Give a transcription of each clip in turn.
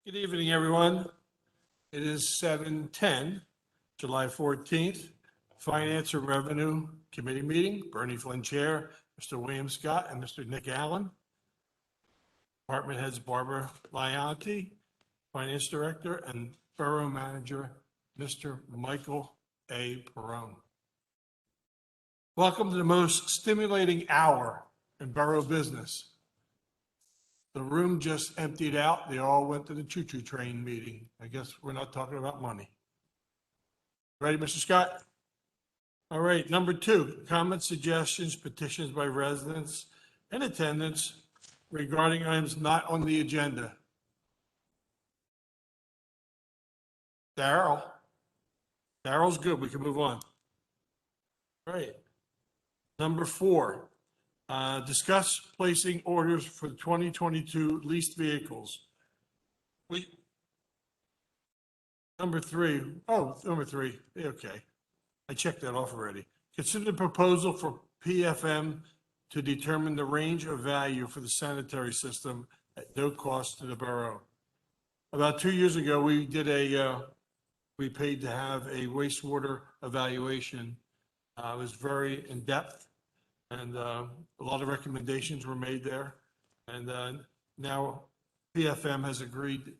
Good evening, everyone. It is 7:10, July 14th, Finance and Revenue Committee meeting. Bernie Flynn Chair, Mr. William Scott, and Mr. Nick Allen. Department heads Barbara Lianti, Finance Director, and Borough Manager, Mr. Michael A. Perone. Welcome to the most stimulating hour in borough business. The room just emptied out. They all went to the choo-choo train meeting. I guess we're not talking about money. Ready, Mr. Scott? All right, number 2, comments, suggestions, petitions by residents in attendance regarding items not on the agenda. Darrell? Darrell's good. We can move on. All right. Number 4, discuss placing orders for the 2022 leased vehicles. Number 3, okay. I checked that off already. Consider the proposal for PFM to determine the range of value for the sanitary system at no cost to the borough. About 2 years ago, we paid to have a wastewater evaluation. It was very in-depth, and a lot of recommendations were made there. And now PFM has agreed,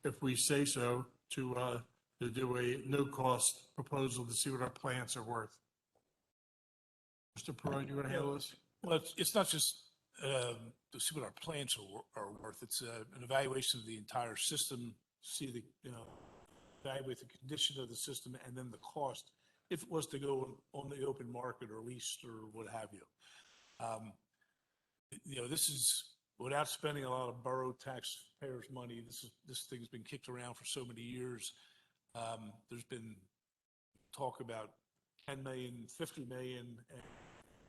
if we say so, to do a no-cost proposal to see what our plants are worth. Mr. Perone, you want to handle this? Well, it's not just to see what our plants are worth. It's an evaluation of the entire system, see evaluate the condition of the system and then the cost if it was to go on the open market or leased or what have you. This is without spending a lot of borough taxpayers' money. This thing's been kicked around for so many years. There's been talk about 10 million, 50 million, and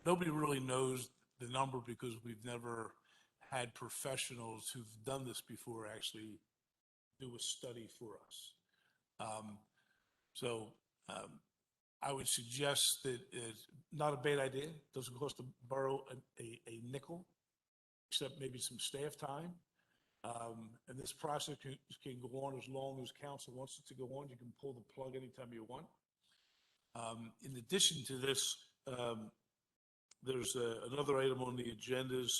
nobody really knows the number because we've never had professionals who've done this before actually do a study for us. I would suggest that it's not a bad idea. It doesn't cost the borough a nickel, except maybe some staff time. And this process can go on as long as council wants it to go on. You can pull the plug anytime you want. In addition to this, there's another item on the agendas.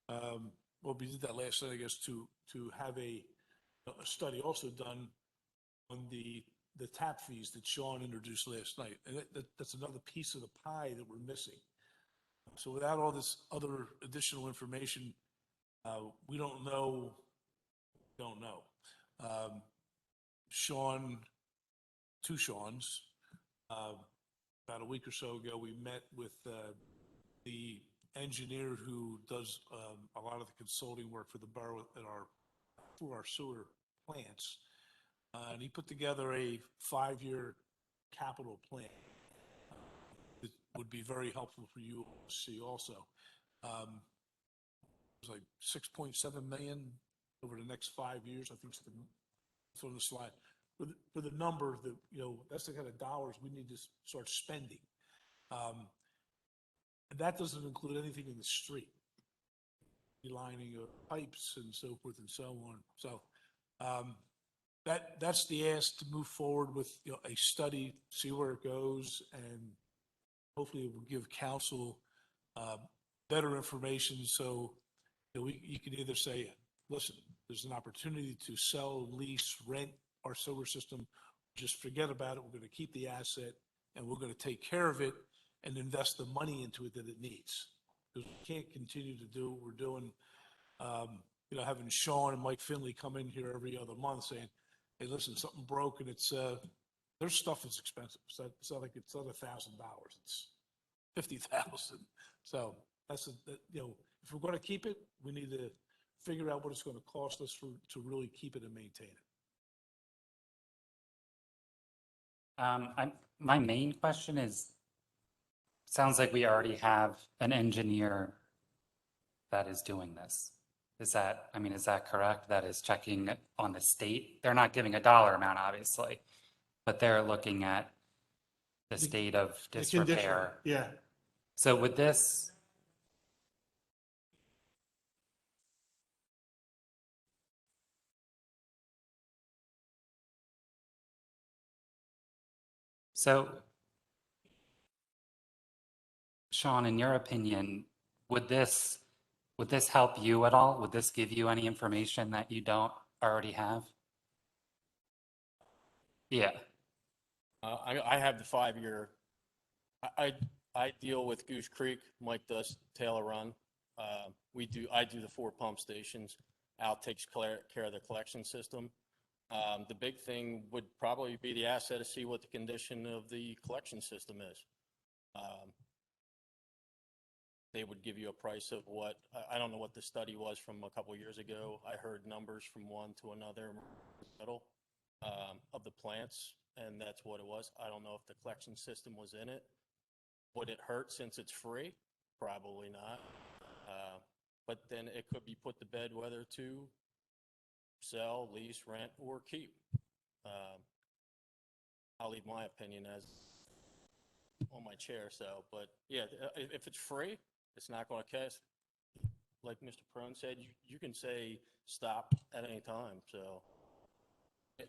Well, we did that last night, I guess, to have a study also done on the tap fees that Sean introduced last night. And that's another piece of the pie that we're missing. So without all this other additional information, we don't know. Sean, 2 Seans, about a week or so ago, we met with the engineer who does a lot of the consulting work for the borough for our sewer plants. And he put together a 5-year capital plan that would be very helpful for you to see also. It was like 6.7 million over the next 5 years. I think it's on the slide. For the number that, that's the kind of dollars we need to start spending. And that doesn't include anything in the street, lining of pipes and so forth and so on. So that's the ask to move forward with a study, see where it goes, and hopefully it will give council better information. So you can either say, listen, there's an opportunity to sell, lease, rent our sewer system. Just forget about it. We're going to keep the asset and we're going to take care of it and invest the money into it that it needs. Because we can't continue to do what we're doing. Having Sean and Mike Finley come in here every other month saying, hey, listen, something broke, and it's their stuff is expensive. So it's not like it's not $1,000. It's $50,000. So that's if we're going to keep it, we need to figure out what it's going to cost us to really keep it and maintain it. My main question is, sounds like we already have an engineer that is doing this. Is that correct? That is checking on the state. They're not giving a dollar amount, obviously, but they're looking at the state of disrepair. Yeah. So would this So, Sean, in your opinion, would this help you at all? Would this give you any information that you don't already have? Yeah, I have the 5-year, I deal with Goose Creek, Mike does Taylor Run. I do the 4 pump stations. Al takes care of the collection system. The big thing would probably be the asset to see what the condition of the collection system is. They would give you a price of what, I don't know what the study was from a couple years ago. I heard numbers from one to another middle of the plants, and that's what it was. I don't know if the collection system was in it. Would it hurt since it's free? Probably not. But then it could be put to bed whether to sell, lease, rent, or keep. I'll leave my opinion as on my chair. So, but yeah, if it's free, it's not going to cost. Like Mr. Prone said, you can say stop at any time. So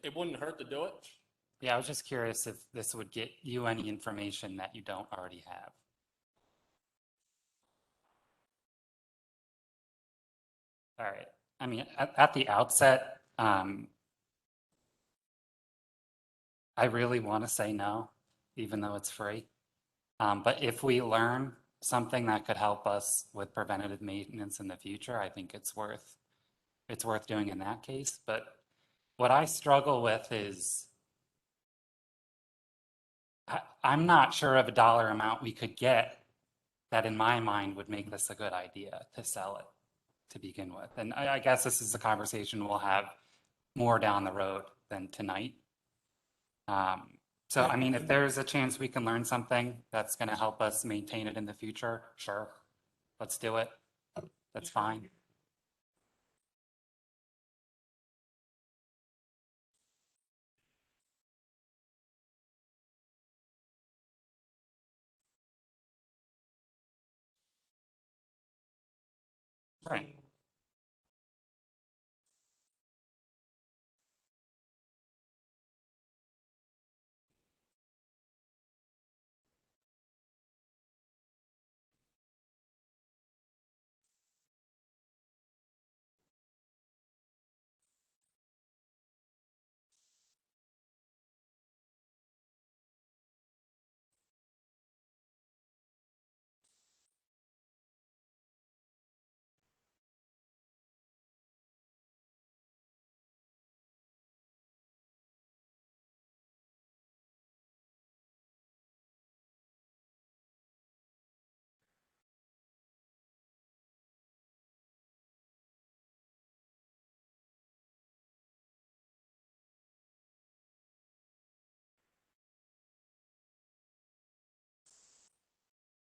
it wouldn't hurt to do it. yeah, I was just curious if this would get you any information that you don't already have. All right. I mean, at the outset, I really want to say no, even though it's free. But if we learn something that could help us with preventative maintenance in the future, I think it's worth doing in that case. But what I struggle with is I'm not sure of a dollar amount we could get that in my mind would make this a good idea to sell it to begin with. And I guess this is a conversation we'll have more down the road than tonight. So, I mean, if there's a chance we can learn something that's going to help us maintain it in the future, sure, let's do it. That's fine. Right.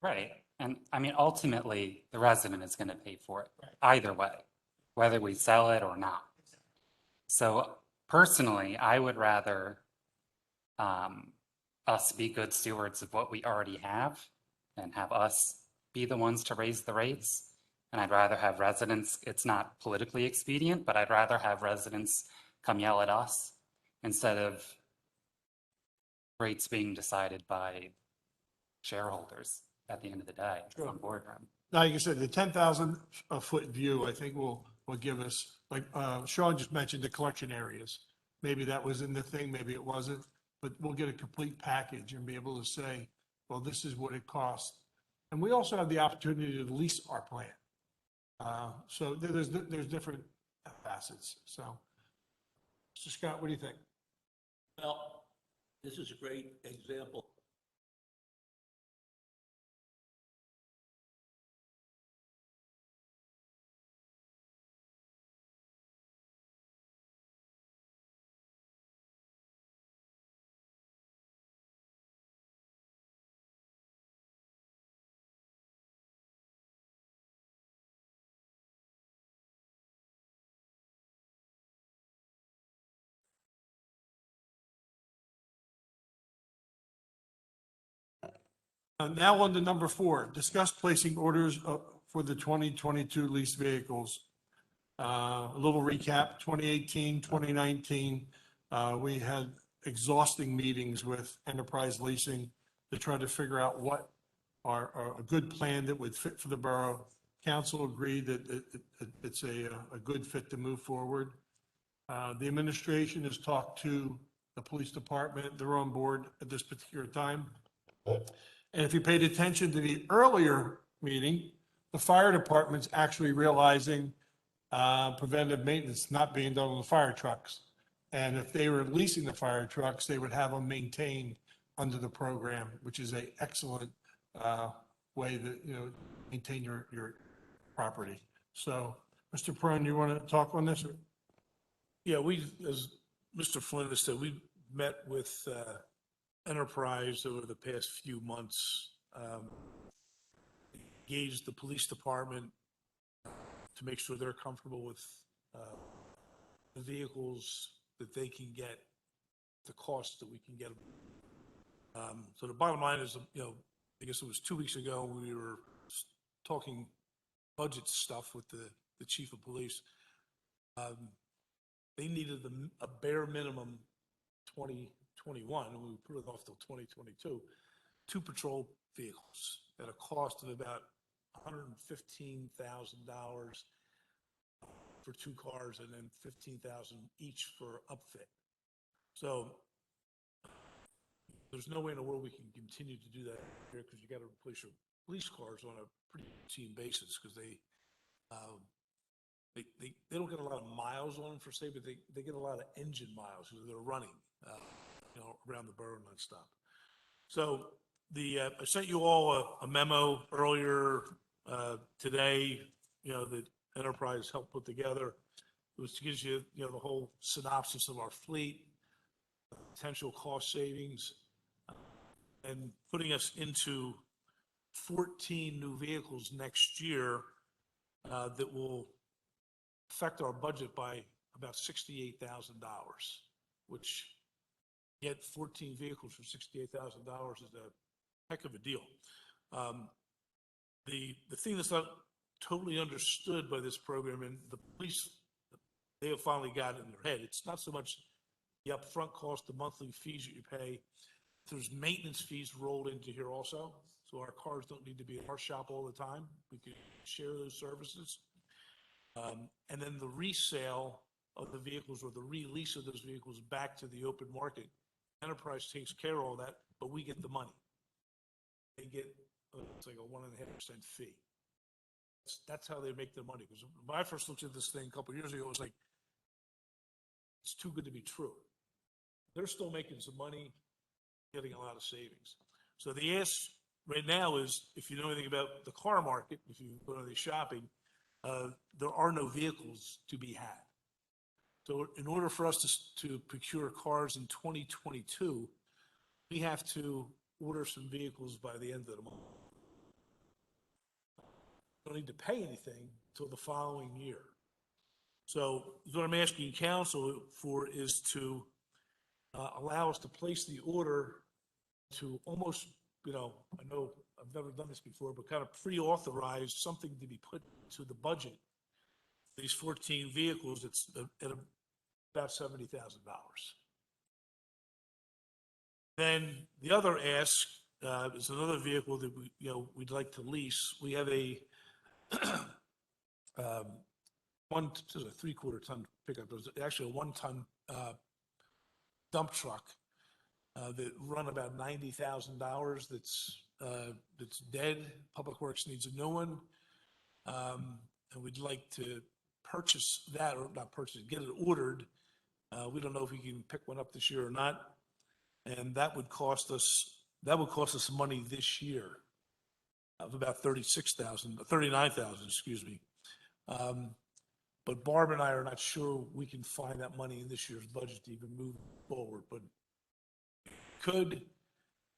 Right. And I mean, ultimately, the resident is going to pay for it either way, whether we sell it or not. So personally, I would rather us be good stewards of what we already have and have us be the ones to raise the rates. And I'd rather have residents, it's not politically expedient, but I'd rather have residents come yell at us instead of rates being decided by shareholders at the end of the day Sure. on boardroom. Now, like I said, the 10,000 foot view, I think will give us, like, Sean just mentioned the collection areas. Maybe that was in the thing, maybe it wasn't, but we'll get a complete package and be able to say, well, this is what it costs. And we also have the opportunity to lease our plant. So there's different facets. So, Mr. Scott, what do you think? Well, this is a great example. Now on to number 4, discuss placing orders for the 2022 leased vehicles. A little recap, 2018, 2019, we had exhausting meetings with Enterprise Leasing to try to figure out what are a good plan that would fit for the borough. Council agreed that it's a good fit to move forward. The administration has talked to the police department. They're on board at this particular time. And if you paid attention to the earlier meeting, the fire department's actually realizing preventive maintenance not being done on the fire trucks. And if they were leasing the fire trucks, they would have them maintained under the program, which is a excellent way that, maintain your property. So, Mr. Peron, you want to talk on this? Yeah, as Mr. Flynn has said, we met with Enterprise over the past few months, engaged the police department to make sure they're comfortable with the vehicles that they can get, the costs that we can get. So the bottom line is, I guess it was 2 weeks ago, we were talking budget stuff with the chief of police. They needed a bare minimum 2021, and we put it off till 2022, 2 patrol vehicles at a cost of about $115,000 for 2 cars and then $15,000 each for upfit. So there's no way in the world we can continue to do that here because you got to replace your police cars on a pretty routine basis because they don't get a lot of miles on them for say, but they get a lot of engine miles because they're running, around the borough nonstop. So I sent you all a memo earlier today, that Enterprise helped put together. It was to give you, the whole synopsis of our fleet, potential cost savings, and putting us into 14 new vehicles next year that will affect our budget by about $68,000, which get 14 vehicles for $68,000 is a heck of a deal. The thing that's not totally understood by this program, and the police, they have finally got it in their head. It's not so much the upfront cost, the monthly fees that you pay. There's maintenance fees rolled into here also. So our cars don't need to be in our shop all the time. We can share those services. And then the resale of the vehicles or the release of those vehicles back to the open market. Enterprise takes care of all that, but we get the money. They get, it's like a 1.5% fee. That's how they make their money. Because when I first looked at this thing a couple of years ago, it was like, it's too good to be true. They're still making some money, getting a lot of savings. So the ask right now is, if you know anything about the car market, if you go to the shopping, there are no vehicles to be had. So in order for us to procure cars in 2022, we have to order some vehicles by the end of the month. Don't need to pay anything until the following year. So what I'm asking council for is to allow us to place the order to almost, I know I've never done this before, but kind of pre-authorize something to be put to the budget. These 14 vehicles, it's at about $70,000. Then the other ask is another vehicle that we'd like to lease. We have a this is a 3/4 ton pickup. There's actually a 1 ton dump truck that run about $90,000. That's dead. Public Works needs a new one, and we'd like to purchase that, or not purchase, get it ordered. We don't know if we can pick one up this year or not, and that would cost us some money this year of about $39,000, excuse me. But Barb and I are not sure we can find that money in this year's budget to even move forward, but could.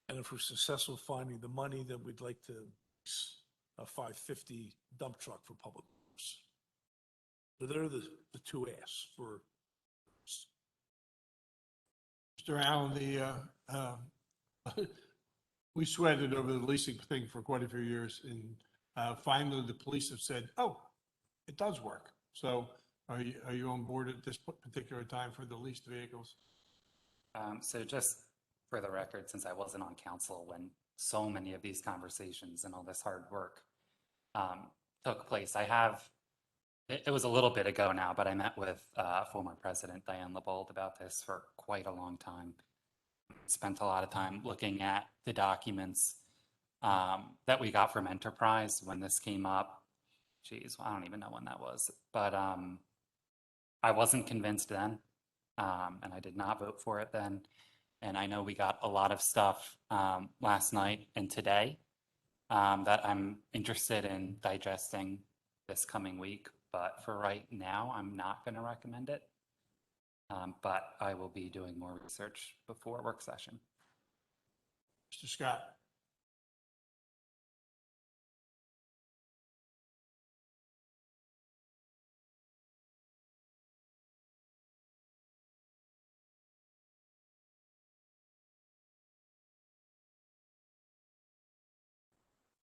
And if we're successful finding the money, then we'd like to lease a 550 dump truck for Public Works. So they're the 2 asks for. Mr. Allen, we sweated over the leasing thing for quite a few years, and finally the police have said, "Oh, it does work." So are you on board at this particular time for the leased vehicles? So just for the record, since I wasn't on council when so many of these conversations and all this hard work took place, it was a little bit ago now, but I met with former President Diane LeBold about this for quite a long time. Spent a lot of time looking at the documents that we got from Enterprise when this came up. Geez, I don't even know when that was, but I wasn't convinced then, and I did not vote for it then. And I know we got a lot of stuff last night and today that I'm interested in digesting this coming week. But for right now, I'm not going to recommend it. But I will be doing more research before work session. Mr. Scott?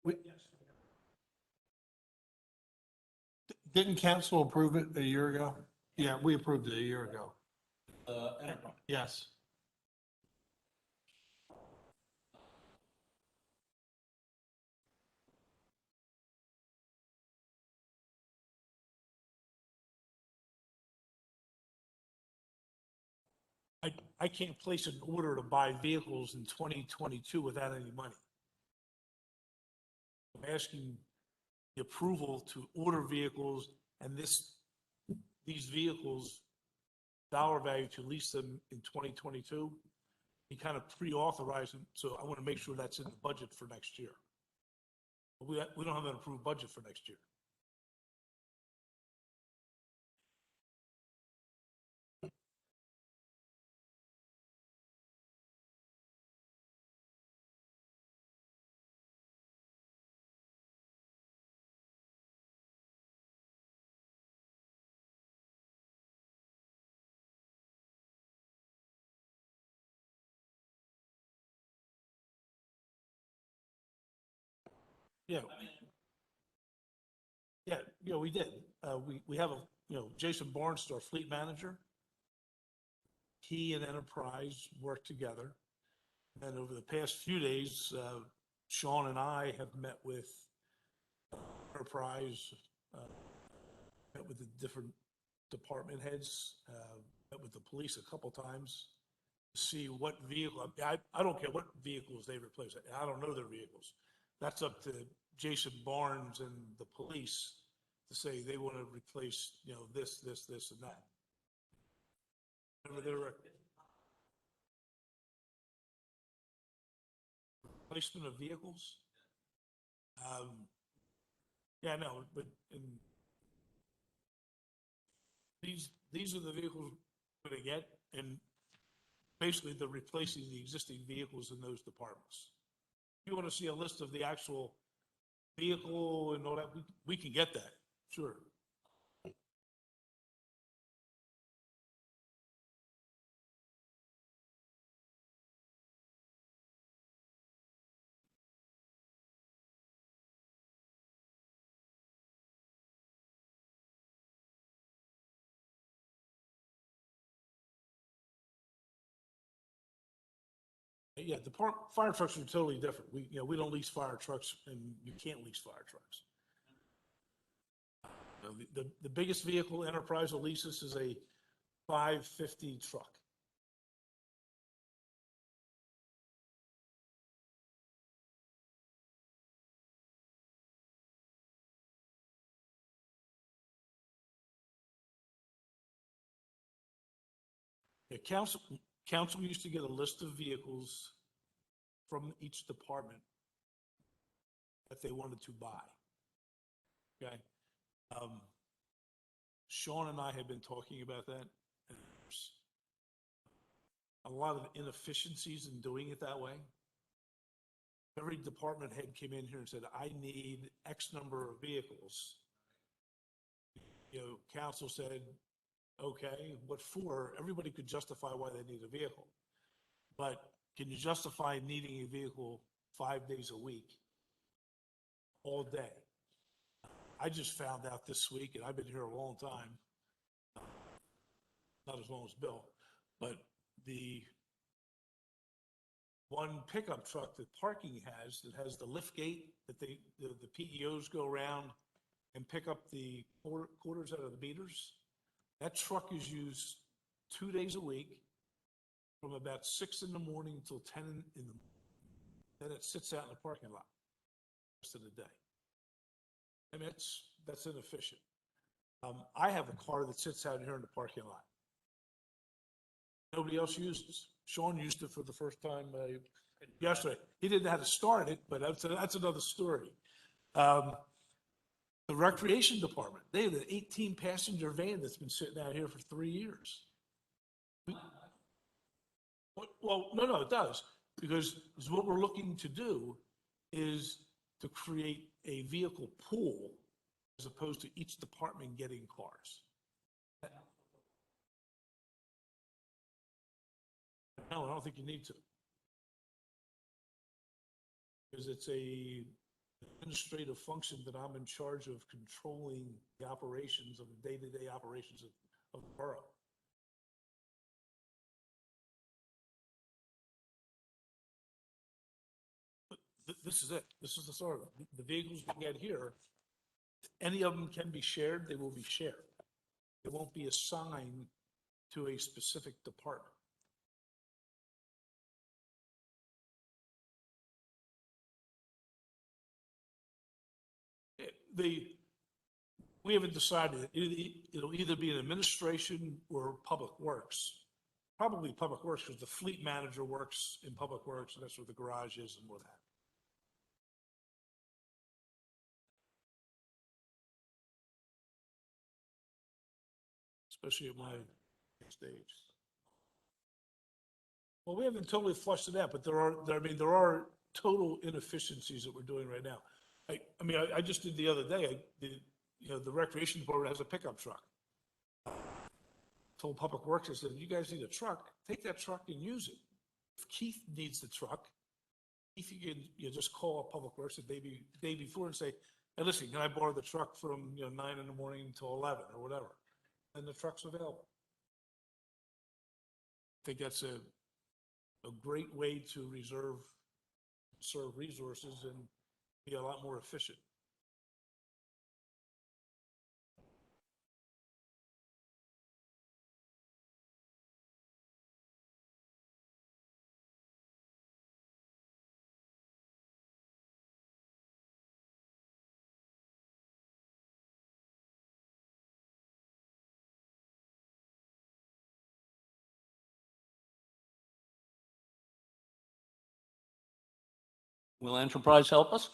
We- Didn't council approve it a year ago? Yeah, we approved it a year ago. Enterprise. Yes. I can't place an order to buy vehicles in 2022 without any money. I'm asking the approval to order vehicles and these vehicles, dollar value to lease them in 2022. You kind of pre-authorize them, so I want to make sure that's in the budget for next year. We don't have an approved budget for next year. Yeah. Yeah, we did. We have Jason Barnstar, fleet manager. He and Enterprise worked together. And over the past few days, Sean and I have met with Enterprise, met with the different department heads, met with the police a couple times to see what vehicle, I don't care what vehicles they replace. I don't know their vehicles. That's up to Jason Barnes and the police to say they want to replace, this, and that. Remember their replacement of vehicles? Yeah, no, but these are the vehicles we're gonna get, and basically they're replacing the existing vehicles in those departments. If you want to see a list of the actual vehicle and all that, we can get that, sure. Yeah, fire trucks are totally different. We don't lease fire trucks, and you can't lease fire trucks. The biggest vehicle Enterprise will lease us is a 550 truck. The council used to get a list of vehicles from each department that they wanted to buy. Okay? Sean and I have been talking about that. And there's a lot of inefficiencies in doing it that way. Every department head came in here and said, I need X number of vehicles. Council said, okay, what for? Everybody could justify why they need a vehicle. But can you justify needing a vehicle 5 days a week, all day? I just found out this week, and I've been here a long time, not as long as Bill, but the one pickup truck that parking has, that has the lift gate that the PEOs go around and pick up the quarters out of the meters. That truck is used 2 days a week from about 6 in the morning until 10 in the morning. Then it sits out in the parking lot the rest of the day. I mean, that's inefficient. I have a car that sits out here in the parking lot. Nobody else uses. Sean used it for the first time yesterday. He didn't know how to start it, but that's another story. The recreation department, they have an 18-passenger van that's been sitting out here for 3 years. Well, no, it does, because what we're looking to do is to create a vehicle pool as opposed to each department getting cars. No, I don't think you need to. Because it's a administrative function that I'm in charge of controlling the operations of the day-to-day operations of the borough. But this is it. This is the sort of, the vehicles we get here, any of them can be shared, they will be shared. It won't be assigned to a specific department. We haven't decided. It'll either be an administration or public works. Probably public works, because the fleet manager works in public works, and that's where the garage is and what have you. Especially at my stage. Well, we haven't totally flushed it out, but there are total inefficiencies that we're doing right now. I just did the other day, the recreation department has a pickup truck. Told Public Works, I said, you guys need a truck, take that truck and use it. If Keith needs the truck, Keith, you just call up Public Works the day before and say, hey, listen, can I borrow the truck from 9 in the morning until 11 or whatever? And the truck's available. I think that's a great way to serve resources and be a lot more efficient. Will Enterprise help us?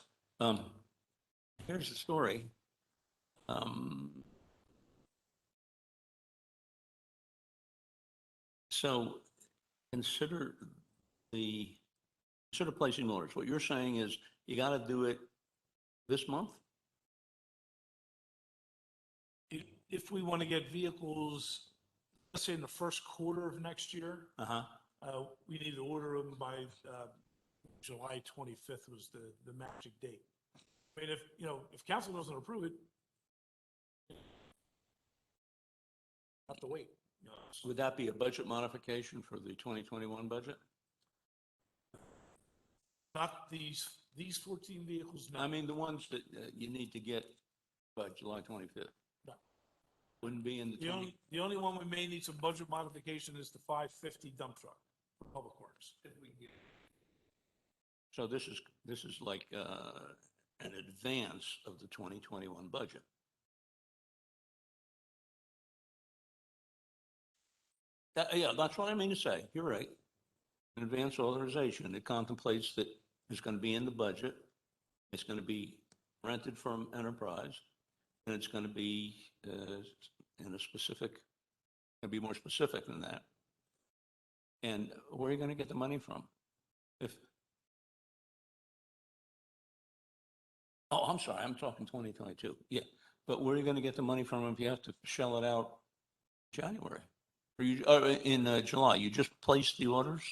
Here's the story. So consider placing orders. What you're saying is you got to do it this month? If we want to get vehicles, let's say in the first quarter of next year, we need to order them by July 25th was the magic date. I mean, if council doesn't approve it, have to wait. Would that be a budget modification for the 2021 budget? Not these 14 vehicles, no. I mean, the ones that you need to get by July 25th. No. Wouldn't be in the The only one we may need some budget modification is the 550 dump truck for Public Works. So this is like an advance of the 2021 budget. Yeah, that's what I mean to say. You're right. An advance authorization. It contemplates that it's going to be in the budget. It's going to be rented from Enterprise, and it's going to be in a specific, going to be more specific than that. And where are you going to get the money from? Oh, I'm sorry, I'm talking 2022. Yeah, but where are you going to get the money from if you have to shell it out January? Or in July? You just place the orders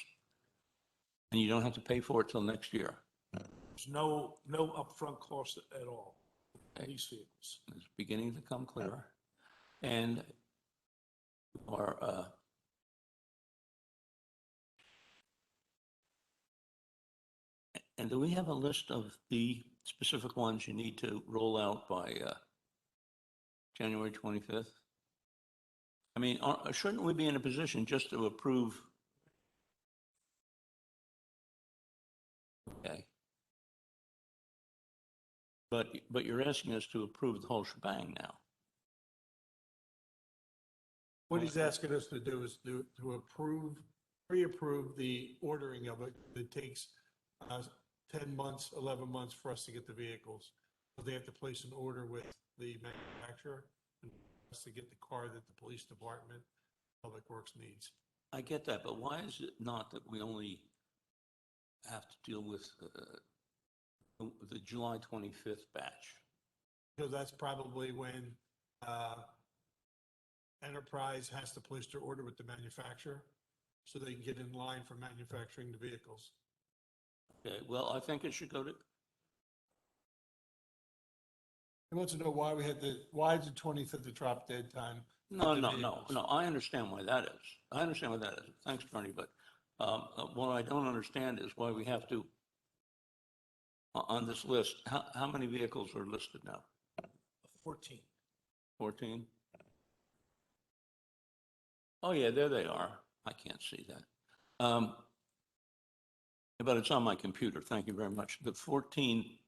and you don't have to pay for it till next year. There's no upfront cost at all for these vehicles. It's beginning to come clearer. And our And do we have a list of the specific ones you need to roll out by January 25th? I mean, shouldn't we be in a position just to approve? Okay. But you're asking us to approve the whole shebang now. What he's asking us to do is to approve, pre-approve the ordering of it. It takes 10 months, 11 months for us to get the vehicles. So they have to place an order with the manufacturer and for us to get the car that the police department, Public Works needs. I get that, but why is it not that we only have to deal with the July 25th batch? So that's probably when Enterprise has to place their order with the manufacturer so they can get in line for manufacturing the vehicles. Okay, well, I think it should go to, He wants to know why why is the 25th the drop dead time? no, the no, no, vehicles? no, I understand why that is. I understand why that is. Thanks, Bernie, but what I don't understand is why we have to, on this list, how many vehicles are listed now? 14. 14? Oh, yeah, there they are. I can't see that. But it's on my computer. Thank you very much. The 14,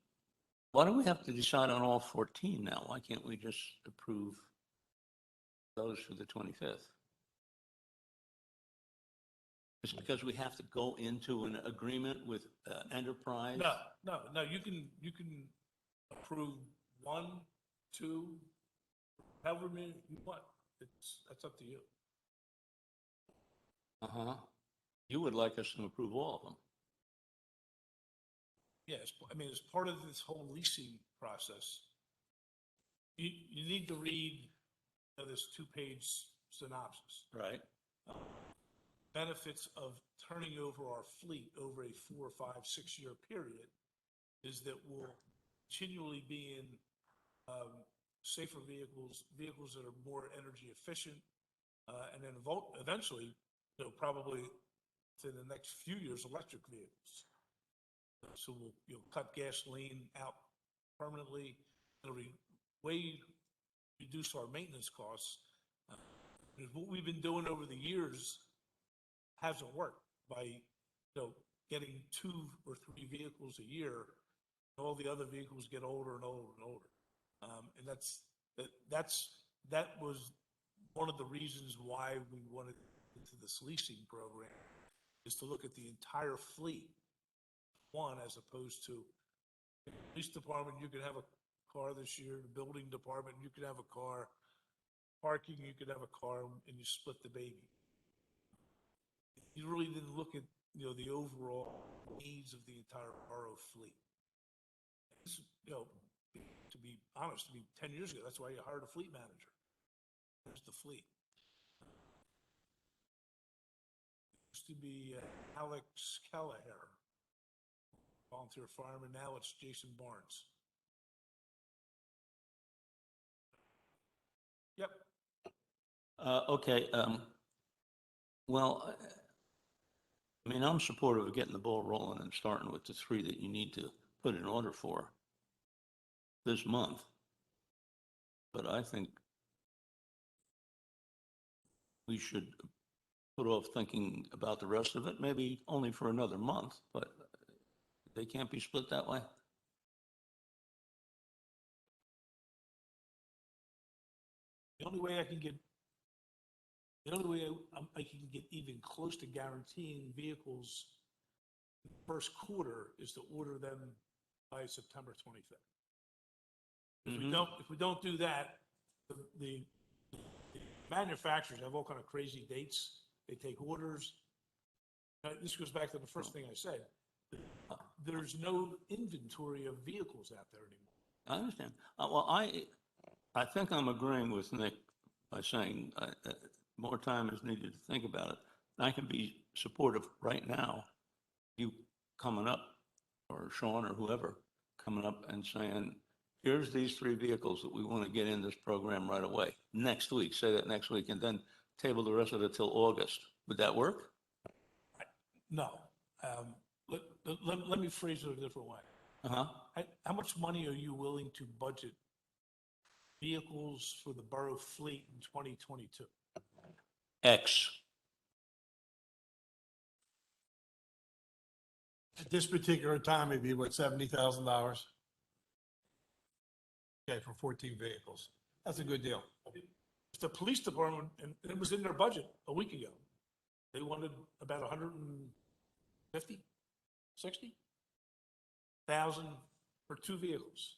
why do we have to decide on all 14 now? Why can't we just approve those for the 25th? It's because we have to go into an agreement with Enterprise? No, you can approve 1, 2, however many you want. That's up to you. Uh-huh. You would like us to approve all of them? Yes, I mean, as part of this whole leasing process, you need to read this 2-page synopsis. Right. Benefits of turning over our fleet over a 4, 5, 6-year period is that we'll continually be in safer vehicles, vehicles that are more energy efficient, and then eventually, probably within the next few years, electric vehicles. So we'll cut gasoline out permanently. It'll way reduce our maintenance costs. What we've been doing over the years hasn't worked by getting 2 or 3 vehicles a year. All the other vehicles get older and older and older, and that was one of the reasons why we wanted into this leasing program, is to look at the entire fleet. One, as opposed to the police department, you could have a car this year, the building department, you could have a car, parking, you could have a car, and you split the baby. You really didn't look at, the overall needs of the entire borough fleet. This, to be honest, 10 years ago, that's why you hired a fleet manager. There's the fleet. It used to be Alex Kelleher, volunteer fireman. Now it's Jason Barnes. Yep. Okay. Well, I mean, I'm supportive of getting the ball rolling and starting with the 3 that you need to put in order for this month. But I think we should put off thinking about the rest of it, maybe only for another month, but they can't be split that way. The only way I can get even close to guaranteeing vehicles in the first quarter is to order them by September 25th. If we don't do that, the manufacturers have all kind of crazy dates. They take orders. This goes back to the first thing I said. There's no inventory of vehicles out there anymore. I understand. Well, I think I'm agreeing with Nick by saying more time is needed to think about it. I can be supportive right now, you coming up, or Sean or whoever, coming up and saying, here's these 3 vehicles that we want to get in this program right away. Next week, say that next week, and then table the rest of it till August. Would that work? No. let me phrase it a different way. Uh-huh. How much money are you willing to budget vehicles for the borough fleet in 2022? X. At this particular time, it'd be what, $70,000? Okay, for 14 vehicles. That's a good deal. If the police department, and it was in their budget a week ago, they wanted about 150, 60,000 for 2 vehicles.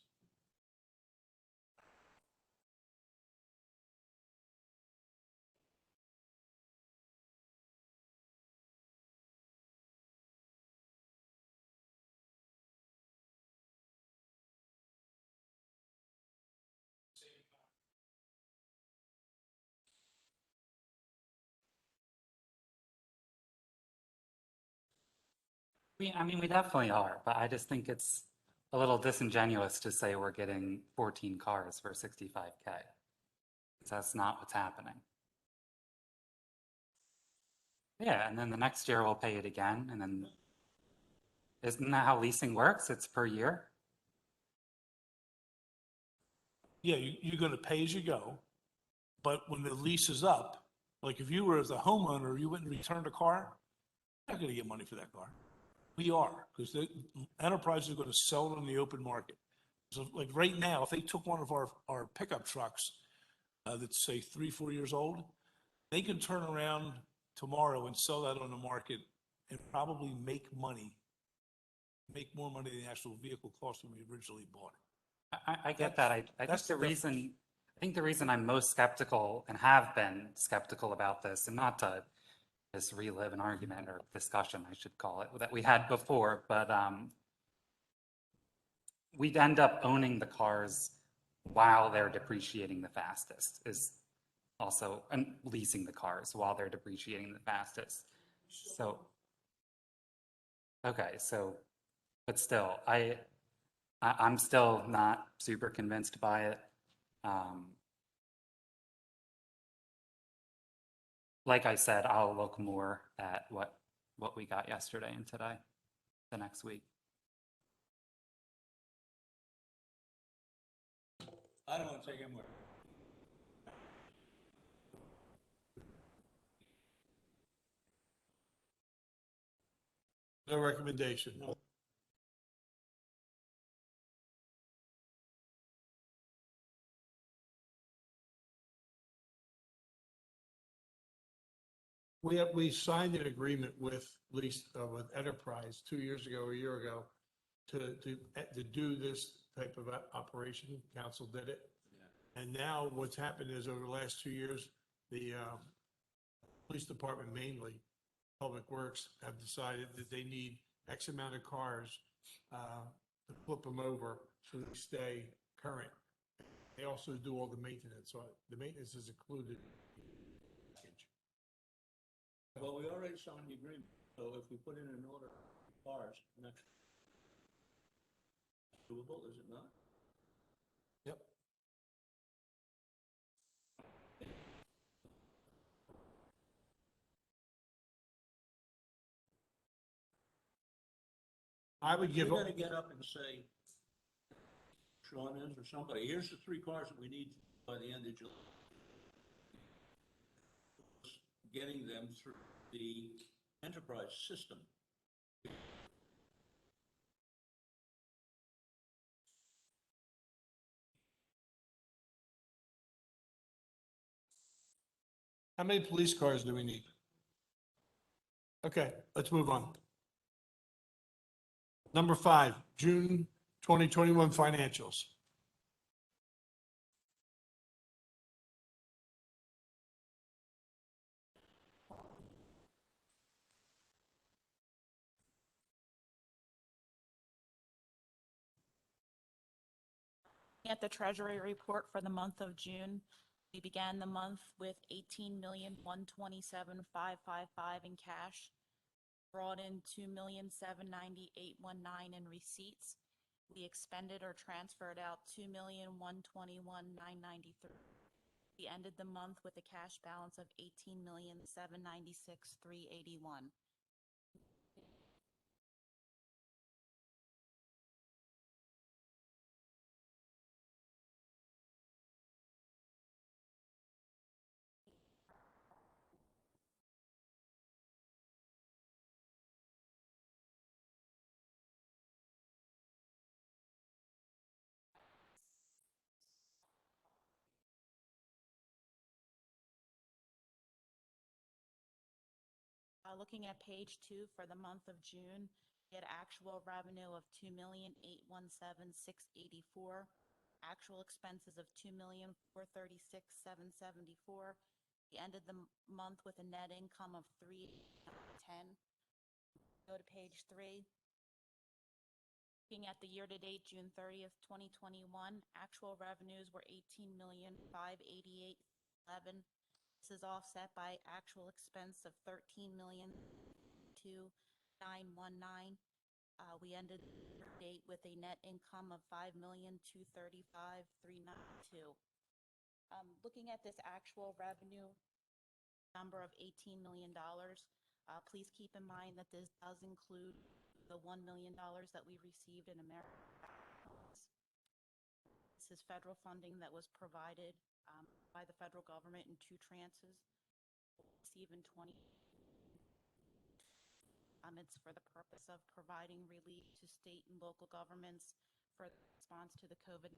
I mean, we definitely are, but I just think it's a little disingenuous to say we're getting 14 cars for 65K. 'Cause that's not what's happening. Yeah, and then the next year we'll pay it again, and then isn't that how leasing works? It's per year? Yeah, you're going to pay as you go, but when the lease is up, like if you were as a homeowner, you went and returned a car, you're not going to get money for that car. We are, because the enterprise is going to sell it on the open market. So like right now, if they took one of our pickup trucks, that's say 3, 4 years old, they can turn around tomorrow and sell that on the market and probably make more money than the actual vehicle cost when we originally bought it. I get that. I think that's the the- reason I'm most skeptical and have been skeptical about this, and not to just relive an argument or discussion, I should call it, that we had before, but we'd end up owning the cars while they're depreciating the fastest, is also, and leasing the cars while they're depreciating the fastest. So, okay, so, but still, I'm still not super convinced by it. Like I said, I'll look more at what we got yesterday and today, the next week. I don't want to take him with. No recommendation. We signed an agreement with with Enterprise 2 years ago, or a year ago, to do this type of operation. Council did it. And now what's happened is over the last 2 years, the police department mainly, Public Works, have decided that they need X amount of cars to flip them over so they stay current. They also do all the maintenance, so the maintenance is included. Well, we already signed the agreement, so if we put in an order for cars, next doable, is it not? Yep. I would give, We're gonna get up and say, Sean is, or somebody, here's the 3 cars that we need by the end of July. Getting them through the enterprise system. how many police cars do we need? Okay, let's move on. Number 5, June 2021 financials. At the Treasury report for the month of June, we began the month with 18,127,555 in cash, brought in 2,798,119 in receipts. We expended or transferred out 2,121,993. We ended the month with a cash balance of 18,796,381. Looking at page 2 for the month of June, we had actual revenue of $2,817,684, actual expenses of $2,436,774. We ended the month with a net income of $310. Go to page 3. Looking at the year-to-date, June 30th, 2021, actual revenues were $18,588,11. This is offset by actual expense of $13,209,919. We ended the date with a net income of $5,235,392. Looking at this actual revenue number of $18 million, please keep in mind that this does include the $1 million that we received in American. This is federal funding that was provided by the federal government in 2 tranches. Received in 20. It's for the purpose of providing relief to state and local governments for the response to the COVID.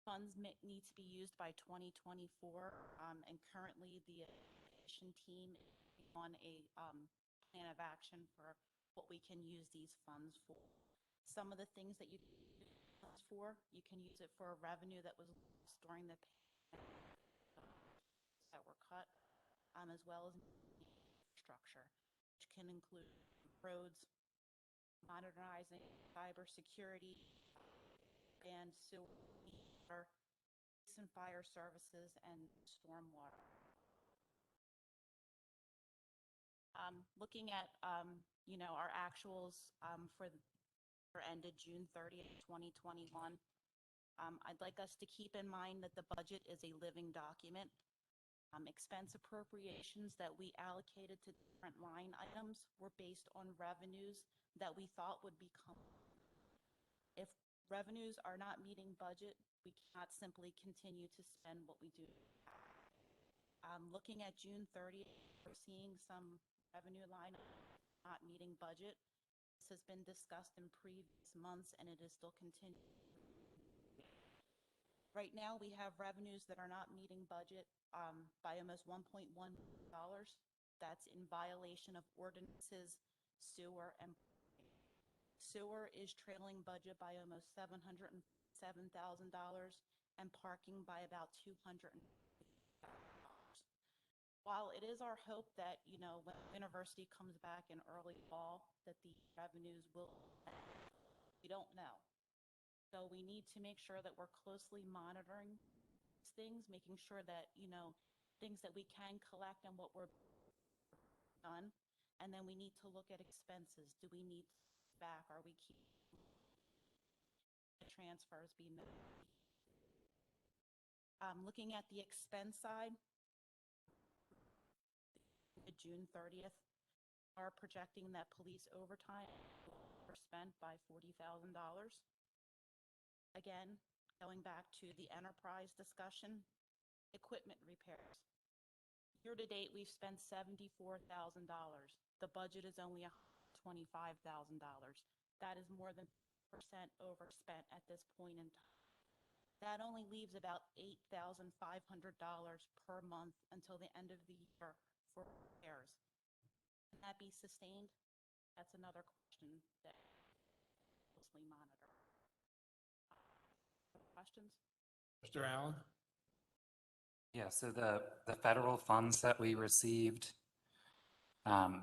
Funds need to be used by 2024, and currently the administration team is on a plan of action for what we can use these funds for. Some of the things that you can use funds for, you can use it for revenue that was lost during the pandemic that were cut, as well as infrastructure, which can include roads, modernizing cybersecurity, and sewer, police and fire services, and stormwater. Looking at our actuals for ended June 30th, 2021. I'd like us to keep in mind that the budget is a living document. Expense appropriations that we allocated to different line items were based on revenues that we thought would become. If revenues are not meeting budget, we cannot simply continue to spend what we do. Looking at June 30th, we're seeing some revenue line not meeting budget. This has been discussed in previous months, and it is still continuing. Right now, we have revenues that are not meeting budget by almost $1.1 million. That's in violation of ordinances, sewer, and sewer is trailing budget by almost $707,000, and parking by about $200,000. While it is our hope that, when the university comes back in early fall, that the revenues will, we don't know. So we need to make sure that we're closely monitoring these things, making sure that, things that we can collect and what we're done. And then we need to look at expenses. Do we need back? Are we keeping transfers being made? Looking at the expense side, June 30th, are projecting that police overtime were spent by $40,000. Again, going back to the enterprise discussion, equipment repairs. Year to date, we've spent $74,000. The budget is only $25,000. That is more than 10% overspent at this point in time. That only leaves about $8,500 per month until the end of the year for repairs. Can that be sustained? That's another question that we closely monitor. Questions? Mr. Allen? Yeah, so the federal funds that we received,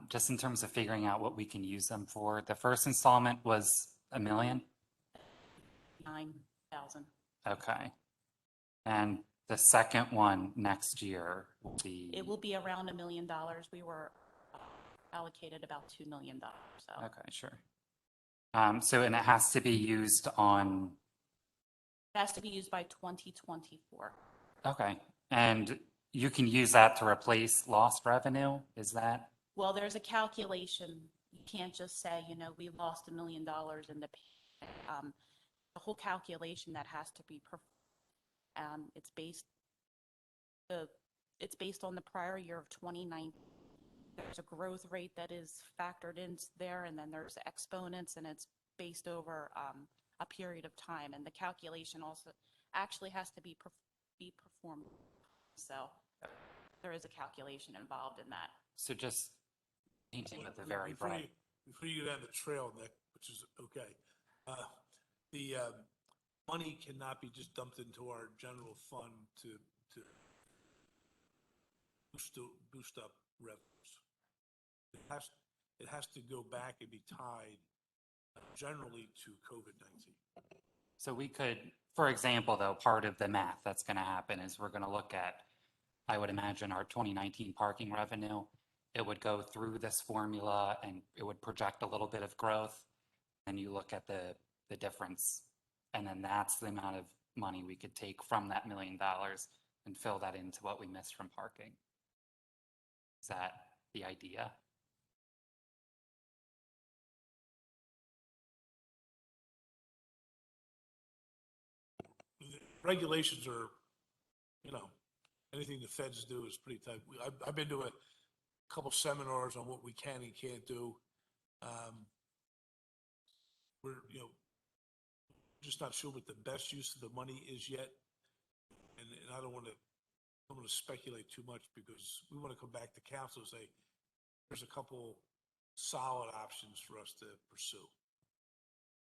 just in terms of figuring out what we can use them for, the first installment was $1 million? 9,000. Okay. And the second one next year will be? It will be around $1 million. We were allocated about $2 million. So. Okay, sure. So, and it has to be used on? It has to be used by 2024. Okay. And you can use that to replace lost revenue? Is that? Well, there's a calculation. You can't just say, we lost $1 million in the whole calculation that has to be performed. It's based on the prior year of 2019. There's a growth rate that is factored in there, and then there's exponents, and it's based over a period of time. And the calculation also actually has to be performed. So there is a calculation involved in that. So just painting with a Be- very before broad, you- Before you get on the trail, Nick, which is okay, the money cannot be just dumped into our general fund to boost up revenues. It has to go back and be tied generally to COVID-19. so we could, for example, though, part of the math that's going to happen is we're going to look at, I would imagine, our 2019 parking revenue. It would go through this formula and it would project a little bit of growth. And you look at the difference. And then that's the amount of money we could take from that $1 million and fill that into what we missed from parking. Is that the idea? The regulations are, anything the feds do is pretty tight. I've been to a couple seminars on what we can and can't do. We're, just not sure what the best use of the money is yet. And I don't want to speculate too much because we want to come back to council and say, there's a couple solid options for us to pursue.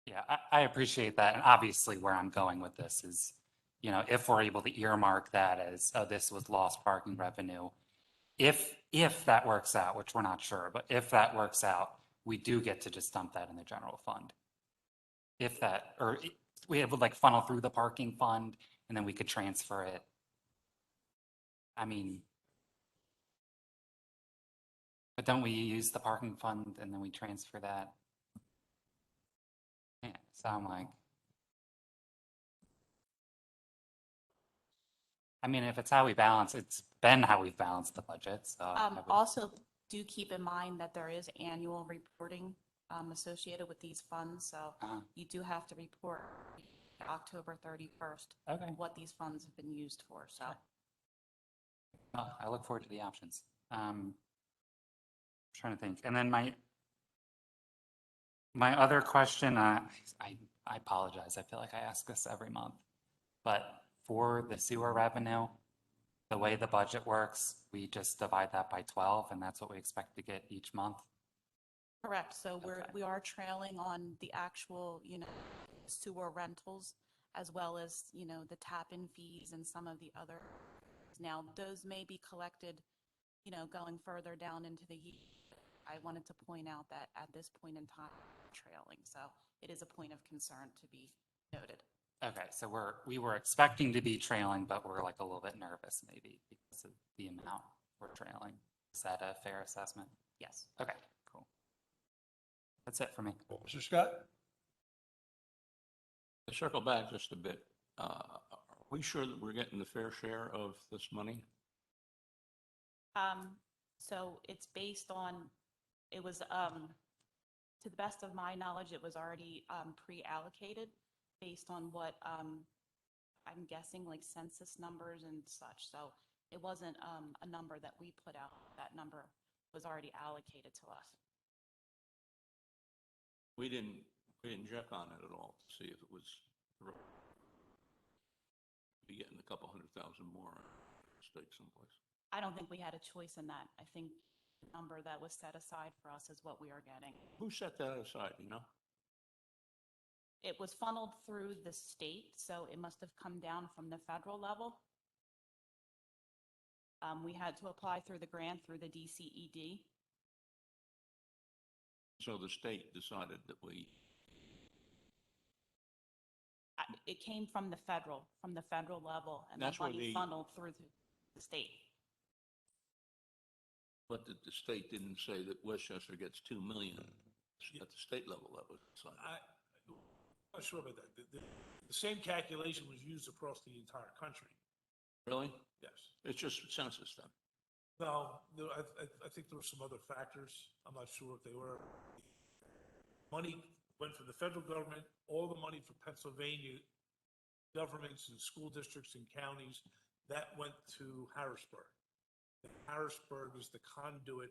Yeah, I appreciate that. And obviously where I'm going with this is, if we're able to earmark that as, oh, this was lost parking revenue, if that works out, which we're not sure, but if that works out, we do get to just dump that in the general fund. If that, or we would like funnel through the parking fund and then we could transfer it. I mean, but don't we use the parking fund and then we transfer that? Yeah, sound like. I mean, if it's how we balance, it's been how we've balanced the budget, so. I would- Also, do keep in mind that there is annual reporting associated with these funds, so Uh-huh. you do have to report October 31st Okay. what these funds have been used for, so. Well, I look forward to the options. Trying to think. And then my other question, I apologize. I feel like I ask this every month. But for the sewer revenue, the way the budget works, we just divide that by 12 and that's what we expect to get each month. Correct, so Okay. we are trailing on the actual, sewer rentals as well as, the tap-in fees and some of the other. Now, those may be collected, going further down into the year. I wanted to point out that at this point in time, trailing, so it is a point of concern to be noted. Okay, so we were expecting to be trailing, but we're like a little bit nervous maybe because of the amount we're trailing. Is that a fair assessment? Yes. Okay, cool. That's it for me. Mr. Scott? To circle back just a bit, are we sure that we're getting the fair share of this money? So it's based on, it was, to the best of my knowledge, it was already pre-allocated based on what, I'm guessing like census numbers and such. So it wasn't a number that we put out. That number was already allocated to us. We didn't check on it at all to see if it was be getting a couple 100,000 more stake someplace. I don't think we had a choice in that. I think the number that was set aside for us is what we are getting. Who set that aside, you know? It was funneled through the state, so it must have come down from the federal level. We had to apply through the grant through the DCED. So the state decided that It came from the federal level, and the That's where money the- funneled through the state. but the state didn't say that Westchester gets 2 million at the state level. That was decided. I'm not sure about that. The same calculation was used across the entire country. Really? Yes. It's just census then. No, I think there were some other factors. I'm not sure what they were. Money went from the federal government, all the money for Pennsylvania governments and school districts and counties, that went to Harrisburg. And Harrisburg is the conduit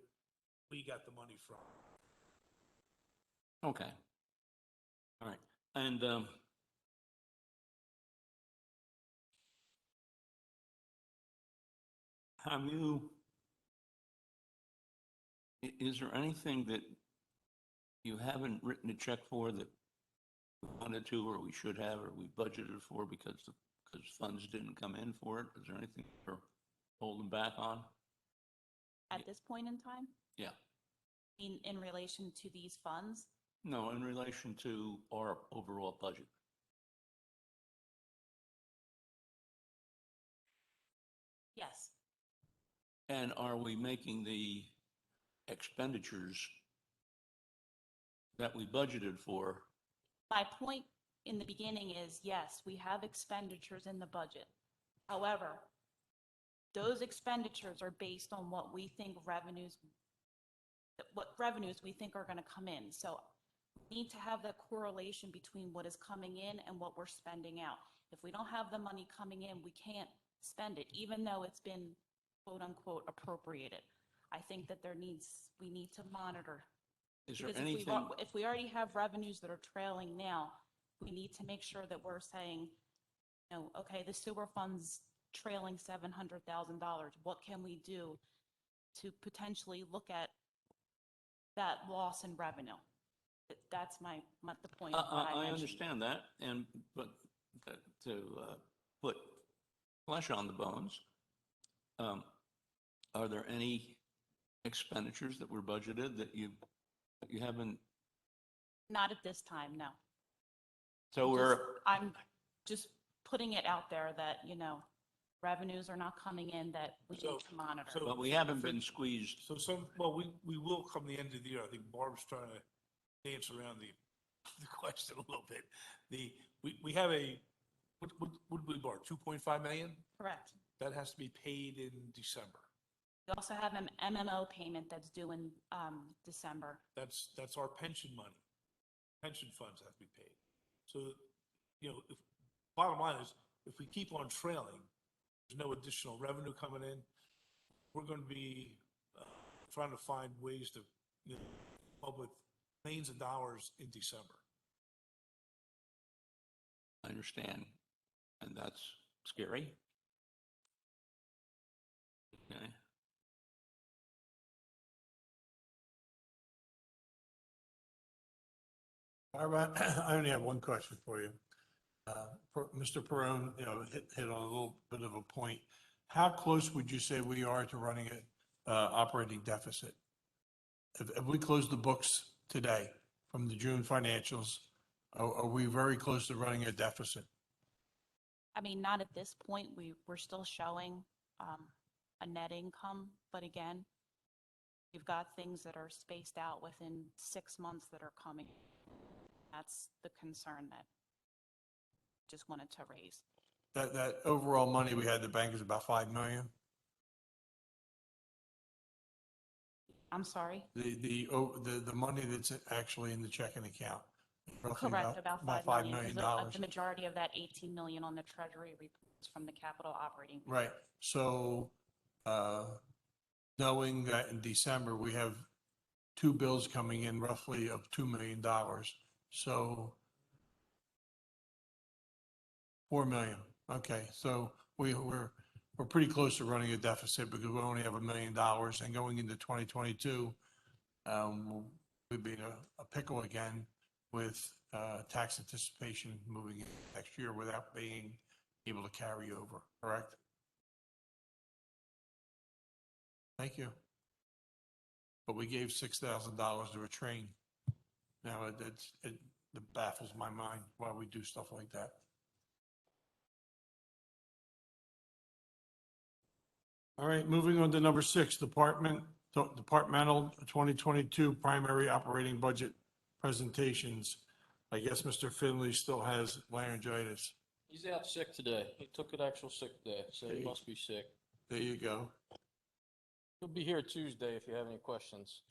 we got the money from. Okay. All right. And have you Is there anything that you haven't written a check for that we wanted to, or we should have, or we budgeted for because funds didn't come in for it? Is there anything we're holding back on? At this point in time, Yeah. in relation to these funds, No, in relation to our overall budget. yes. And are we making the expenditures that we budgeted for? My point in the beginning is, yes, we have expenditures in the budget. However, those expenditures are based on what we think revenues we think are going to come in. So we need to have that correlation between what is coming in and what we're spending out. If we don't have the money coming in, we can't spend it, even though it's been quote unquote appropriated. I think that we need to monitor. Is there Because anything, if we already have revenues that are trailing now, we need to make sure that we're saying, okay, the sewer fund's trailing $700,000. What can we do to potentially look at that loss in revenue? That's the point of what I I mentioned. understand that, but to put flesh on the bones, are there any expenditures that were budgeted that you haven't? Not at this time, no. So I'm just putting it out there that, revenues are not coming in that we need to monitor. but we haven't been squeezed. Well, we will come the end of the year. I think Barb's trying to dance around the question a little bit. We have what did we borrow, 2.5 million? Correct. That has to be paid in December. We also have an MMO payment that's due in December. That's our pension money. Pension funds have to be paid. So, bottom line is, if we keep on trailing, there's no additional revenue coming in. We're going to be trying to find ways to, come up with millions of dollars in December. I understand, and that's scary. Okay. Barbara, I only have one question for you. Mr. Perone, hit on a little bit of a point. How close would you say we are to running an operating deficit? If we close the books today from the June financials, are we very close to running a deficit? I mean, not at this point. We're still showing a net income, but again, we've got things that are spaced out within 6 months that are coming. That's the concern that just wanted to raise. That overall money we had in the bank is about 5 million? I'm sorry? The money that's actually in the checking account? roughly Correct, about $5 $5 million. million. Because the majority of that 18 million on the treasury reports from the capital operating. Right, so, knowing that in December, we have 2 bills coming in roughly of $2 million, so 4 million, okay, so we're pretty close to running a deficit because we only have $1 million, and going into 2022, we'd be in a pickle again with, tax anticipation moving in next year without being able to carry over, correct? Thank you. But we gave $6,000 to a train. Now, it baffles my mind why we do stuff like that. All right, moving on to number 6, departmental 2022 primary operating budget presentations. I guess Mr. Finley still has laryngitis. He's out sick today. He took an actual sick day, so he must be sick. There you go. He'll be here Tuesday if you have any questions.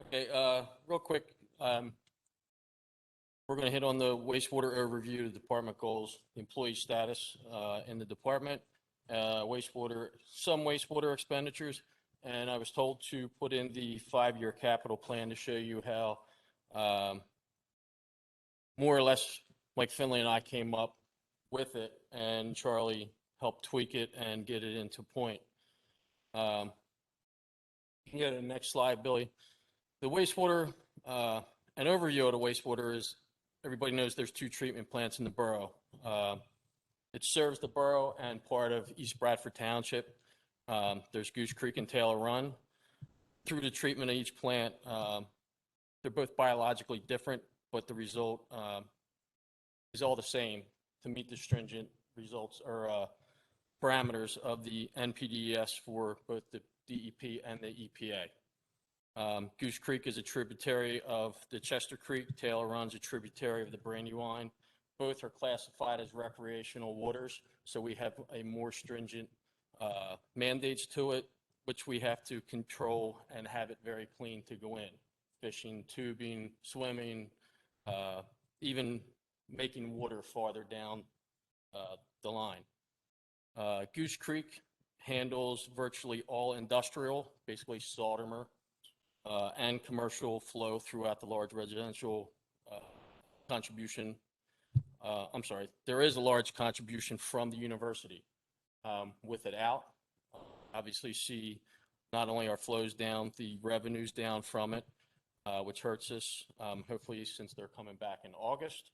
Okay, real quick, we're going to hit on the wastewater overview, the department goals, employee status in the department, some wastewater expenditures, and I was told to put in the 5-year capital plan to show you how more or less Mike Finley and I came up with it, and Charlie help tweak it and get it into point. You can go to the next slide, Billy. The wastewater, an overview of the wastewater is, everybody knows there's 2 treatment plants in the borough. It serves the borough and part of East Bradford Township. There's Goose Creek and Taylor Run. Through the treatment of each plant, they're both biologically different, but the result is all the same to meet the stringent results or parameters of the NPDES for both the DEP and the EPA. Goose Creek is a tributary of the Chester Creek. Taylor Run's a tributary of the Brandywine. Both are classified as recreational waters, so we have a more stringent mandates to it, which we have to control and have it very clean to go in. Fishing, tubing, swimming, even making water farther down the line. Goose Creek handles virtually all industrial, basically Saltermer, and commercial flow throughout the large residential contribution. I'm sorry, there is a large contribution from the university. With it out, obviously see not only our flows down, the revenues down from it, which hurts us. Hopefully, since they're coming back in August,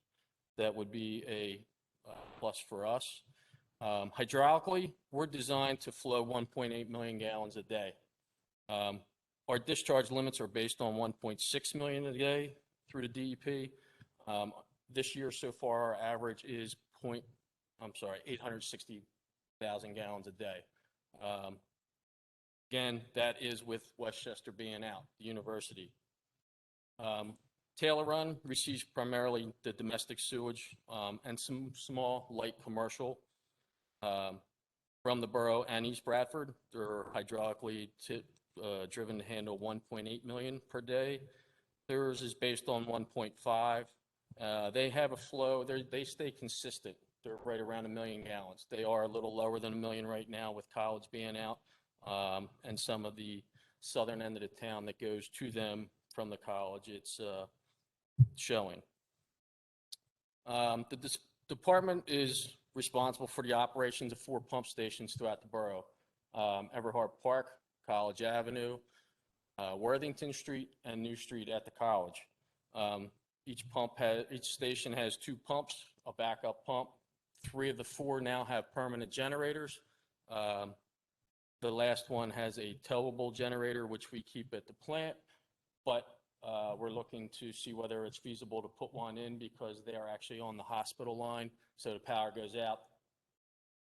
that would be a plus for us. Hydraulically, we're designed to flow 1.8 million gallons a day. Our discharge limits are based on 1.6 million a day through the DEP. This year so far, our average is 860,000 gallons a day. Again, that is with Westchester being out, the university. Taylor Run receives primarily the domestic sewage and some small light commercial from the borough and East Bradford. They're hydraulically driven to handle 1.8 million per day. Theirs is based on 1.5. They have a flow, they stay consistent. They're right around 1 million gallons. They are a little lower than 1 million right now with college being out and some of the southern end of the town that goes to them from the college. It's showing. The department is responsible for the operations of 4 pump stations throughout the borough. Everhart Park, College Avenue, Worthington Street, and New Street at the college. Each station has 2 pumps, a backup pump. 3 of the 4 now have permanent generators. The last one has a towable generator, which we keep at the plant, but we're looking to see whether it's feasible to put one in because they are actually on the hospital line. So the power goes out,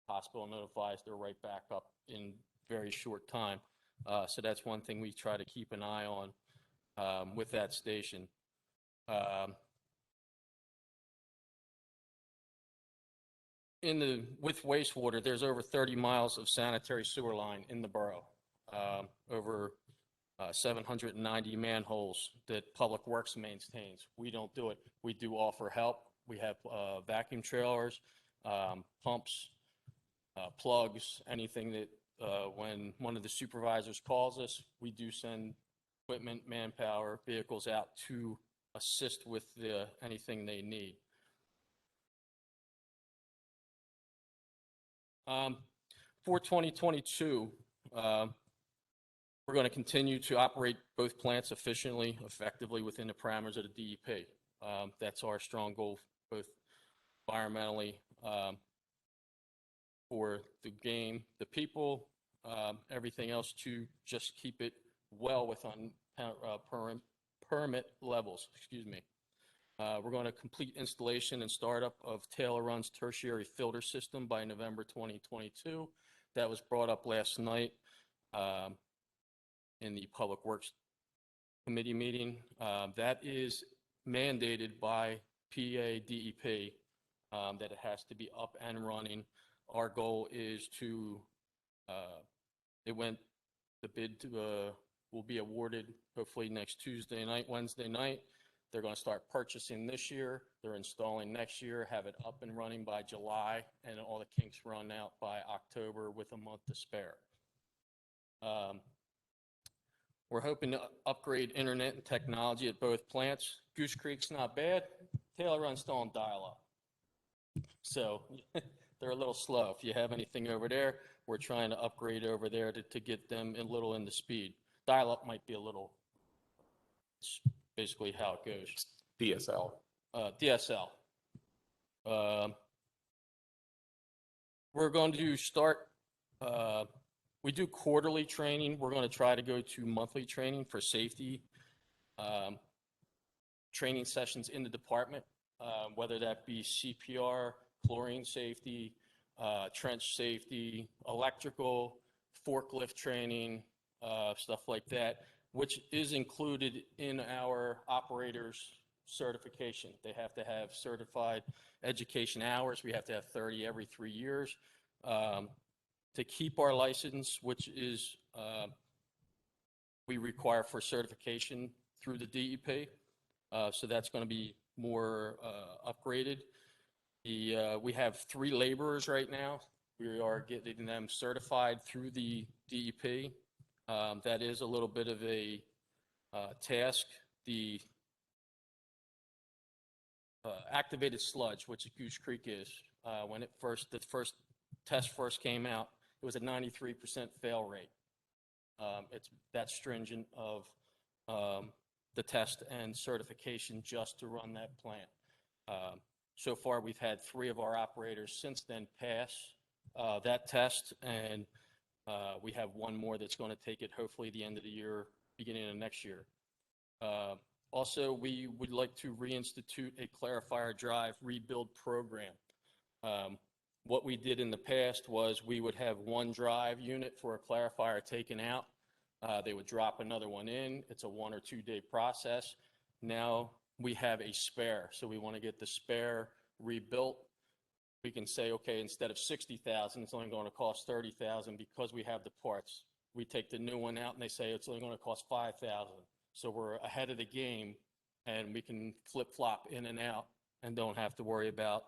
hospital notifies, they're right back up in very short time. So that's one thing we try to keep an eye on with that station. With wastewater, there's over 30 miles of sanitary sewer line in the borough, over 790 manholes that Public Works maintains. We don't do it. We do offer help. We have vacuum trailers, pumps, plugs, anything that when one of the supervisors calls us, we do send equipment, manpower, vehicles out to assist with anything they need. For 2022, we're going to continue to operate both plants efficiently, effectively within the parameters of the DEP. That's our strong goal, both environmentally, for the game, the people, everything else to just keep it well within permit levels. Excuse me. We're going to complete installation and startup of Taylor Run's tertiary filter system by November 2022. That was brought up last night in the Public Works Committee meeting. That is mandated by PA DEP that it has to be up and running. Our goal is to, the bid will be awarded hopefully next Tuesday night, Wednesday night. They're going to start purchasing this year. They're installing next year, have it up and running by July, and all the kinks run out by October with a month to spare. We're hoping to upgrade internet and technology at both plants. Goose Creek's not bad. Taylor Run's still on dial-up. So they're a little slow. If you have anything over there, we're trying to upgrade over there to get them a little into speed. Dial-up might be a little, it's basically how it goes. DSL. DSL. We're going to start, we do quarterly training. We're going to try to go to monthly training for safety, training sessions in the department, whether that be CPR, chlorine safety, trench safety, electrical, forklift training, stuff like that, which is included in our operators certification. They have to have certified education hours. We have to have 30 every 3 years. To keep our license, which is we require for certification through the DEP. So that's going to be more upgraded. We have 3 laborers right now. We are getting them certified through the DEP. That is a little bit of a task. The activated sludge, which Goose Creek is, when the first test first came out, it was a 93% fail rate. It's that stringent of the test and certification just to run that plant. So far, we've had 3 of our operators since then pass that test, and we have 1 more that's going to take it hopefully the end of the year, beginning of next year. Also, we would like to reinstitute a clarifier drive rebuild program. What we did in the past was we would have 1 drive unit for a clarifier taken out. They would drop another one in. It's a 1 or 2 day process. Now we have a spare, so we want to get the spare rebuilt. We can say, okay, instead of $60,000, it's only going to cost $30,000 because we have the parts. We take the new one out and they say it's only going to cost $5,000. So we're ahead of the game and we can flip-flop in and out and don't have to worry about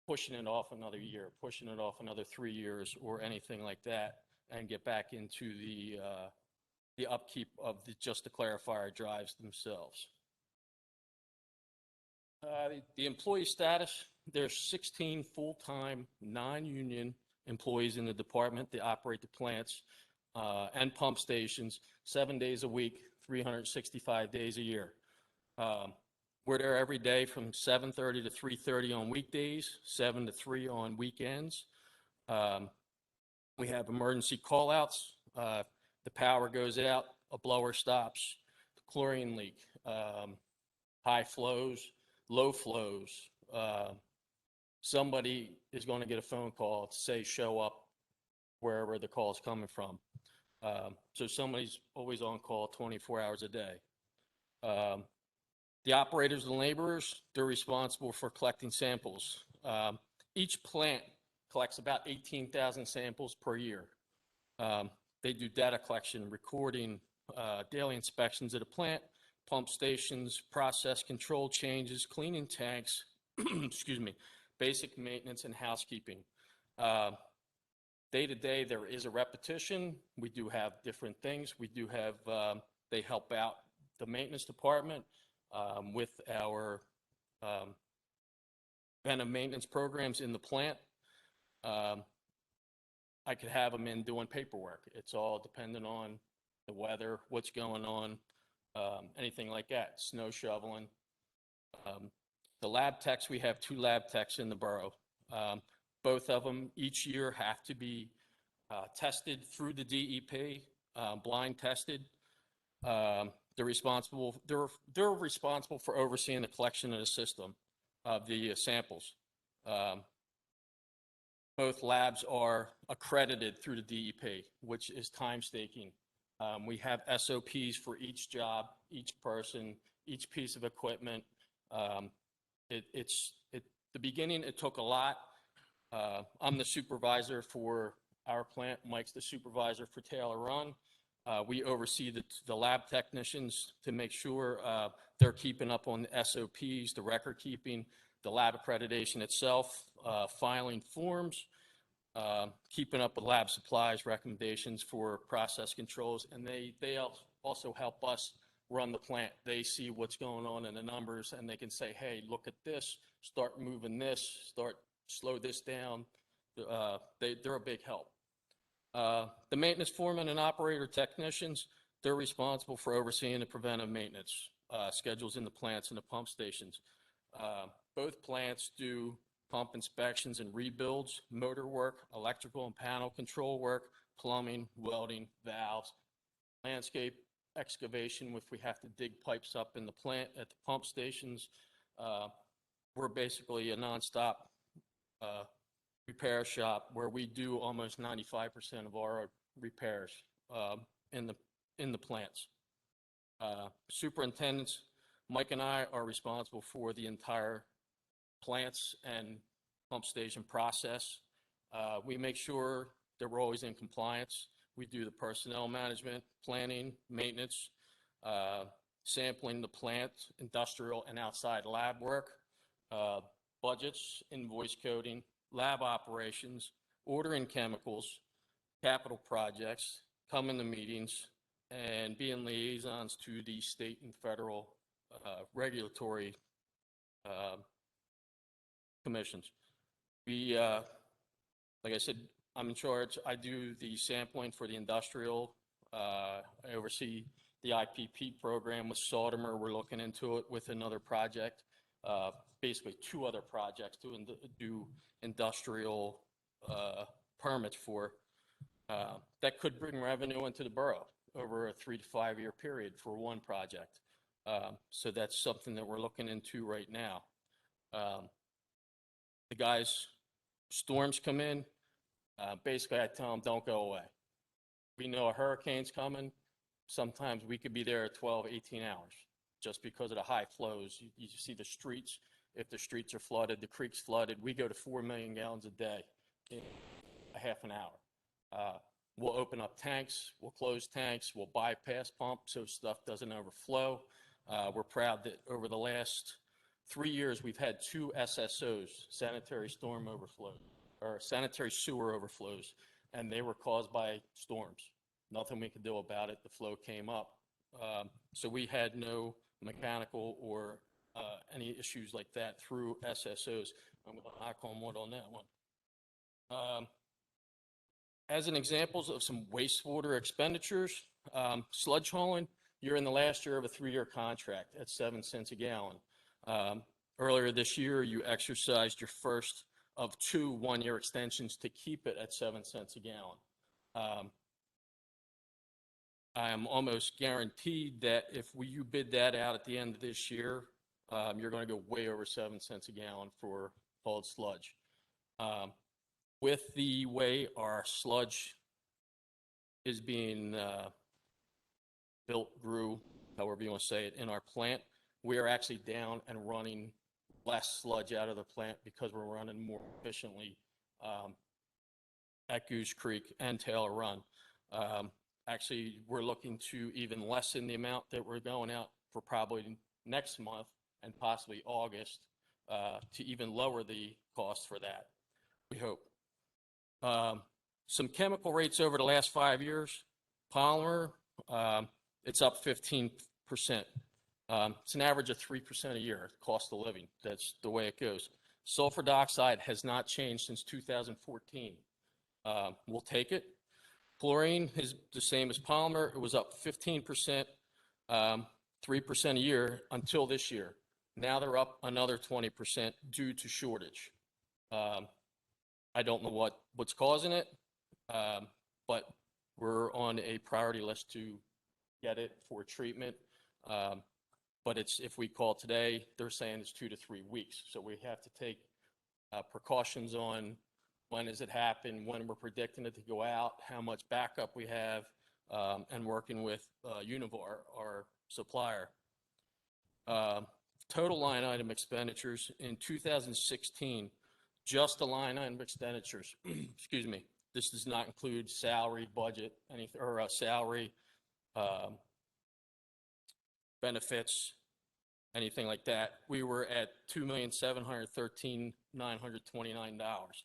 pushing it off another year, pushing it off another 3 years or anything like that, and get back into the upkeep of just the clarifier drives themselves. The employee status, there's 16 full-time, non-union employees in the department. They operate the plants and pump stations 7 days a week, 365 days a year. We're there every day from 7:30 to 3:30 on weekdays, 7 to 3 on weekends. We have emergency call-outs. The power goes out, a blower stops, the chlorine leak, high flows, low flows. Somebody is going to get a phone call to say show up wherever the call is coming from. So somebody's always on call 24 hours a day. The operators and laborers, they're responsible for collecting samples. Each plant collects about 18,000 samples per year. They do data collection, recording, daily inspections of the plant, pump stations, process control changes, cleaning tanks, excuse me, basic maintenance and housekeeping. Day to day, there is a repetition. We do have different things. We do have, they help out the maintenance department with our preventive maintenance programs in the plant. I could have them in doing paperwork. It's all dependent on the weather, what's going on, anything like that, snow shoveling. The lab techs, we have 2 lab techs in the borough. Both of them each year have to be tested through the DEP, blind tested. They're responsible for overseeing the collection of the system of the samples. Both labs are accredited through the DEP, which is time staking. We have SOPs for each job, each person, each piece of equipment. The beginning, it took a lot. I'm the supervisor for our plant. Mike's the supervisor for Taylor Run. We oversee the lab technicians to make sure they're keeping up on the SOPs, the record keeping, the lab accreditation itself, filing forms, keeping up with lab supplies, recommendations for process controls, and they also help us run the plant. They see what's going on in the numbers and they can say, hey, look at this, start moving this, start slow this down, they're a big help. The maintenance foreman and operator technicians, they're responsible for overseeing the preventive maintenance schedules in the plants and the pump stations. Both plants do pump inspections and rebuilds, motor work, electrical and panel control work, plumbing, welding, valves, landscape excavation if we have to dig pipes up in the plant at the pump stations. We're basically a nonstop repair shop where we do almost 95% of our repairs in the plants. Superintendents, Mike and I are responsible for the entire plants and pump station process. We make sure that we're always in compliance. We do the personnel management, planning, maintenance, sampling the plant, industrial and outside lab work, budgets, invoice coding, lab operations, ordering chemicals, capital projects, coming to meetings, and being liaisons to the state and federal regulatory commissions. We, like I said, I'm in charge. I do the sampling for the industrial. I oversee the IPP program with Saltimer. We're looking into it with another project, basically 2 other projects to do industrial permits for. That could bring revenue into the borough over a 3 to 5 year period for one project. So that's something that we're looking into right now. The guys, storms come in, basically I tell them don't go away. We know a hurricane's coming. Sometimes we could be there at 12, 18 hours just because of the high flows. You see the streets. If the streets are flooded, the creek's flooded, we go to 4 million gallons a day in a half an hour. We'll open up tanks, we'll close tanks, we'll bypass pumps so stuff doesn't overflow. We're proud that over the last 3 years, we've had 2 SSOs, sanitary storm overflow, or sanitary sewer overflows, and they were caused by storms. Nothing we could do about it. The flow came up. So we had no mechanical or any issues like that through SSOs. I'm going to knock on wood on that one. As an examples of some wastewater expenditures, sludge hauling, you're in the last year of a 3-year contract at 7 cents a gallon. Earlier this year, you exercised your first of 2 1-year extensions to keep it at 7 cents a gallon. I am almost guaranteed that if you bid that out at the end of this year, you're going to go way over 7 cents a gallon for hauled sludge. With the way our sludge is being built, grew, however you want to say it, in our plant, we are actually down and running less sludge out of the plant because we're running more efficiently at Goose Creek and Taylor Run. Actually, we're looking to even lessen the amount that we're going out for probably next month and possibly August to even lower the cost for that, we hope. Some chemical rates over the last 5 years. Polymer, it's up 15%. It's an average of 3% a year, cost of living. That's the way it goes. Sulfur dioxide has not changed since 2014. We'll take it. Chlorine is the same as polymer. It was up 15%, 3% a year until this year. Now they're up another 20% due to shortage. I don't know what's causing it, but we're on a priority list to get it for treatment. But if we call today, they're saying it's 2 to 3 weeks. So we have to take precautions on when does it happen, when we're predicting it to go out, how much backup we have, and working with Univar, our supplier. Total line item expenditures in 2016, just the line item expenditures, excuse me, this does not include salary, budget, anything, or salary, benefits, anything like that. We were at $2,713,929.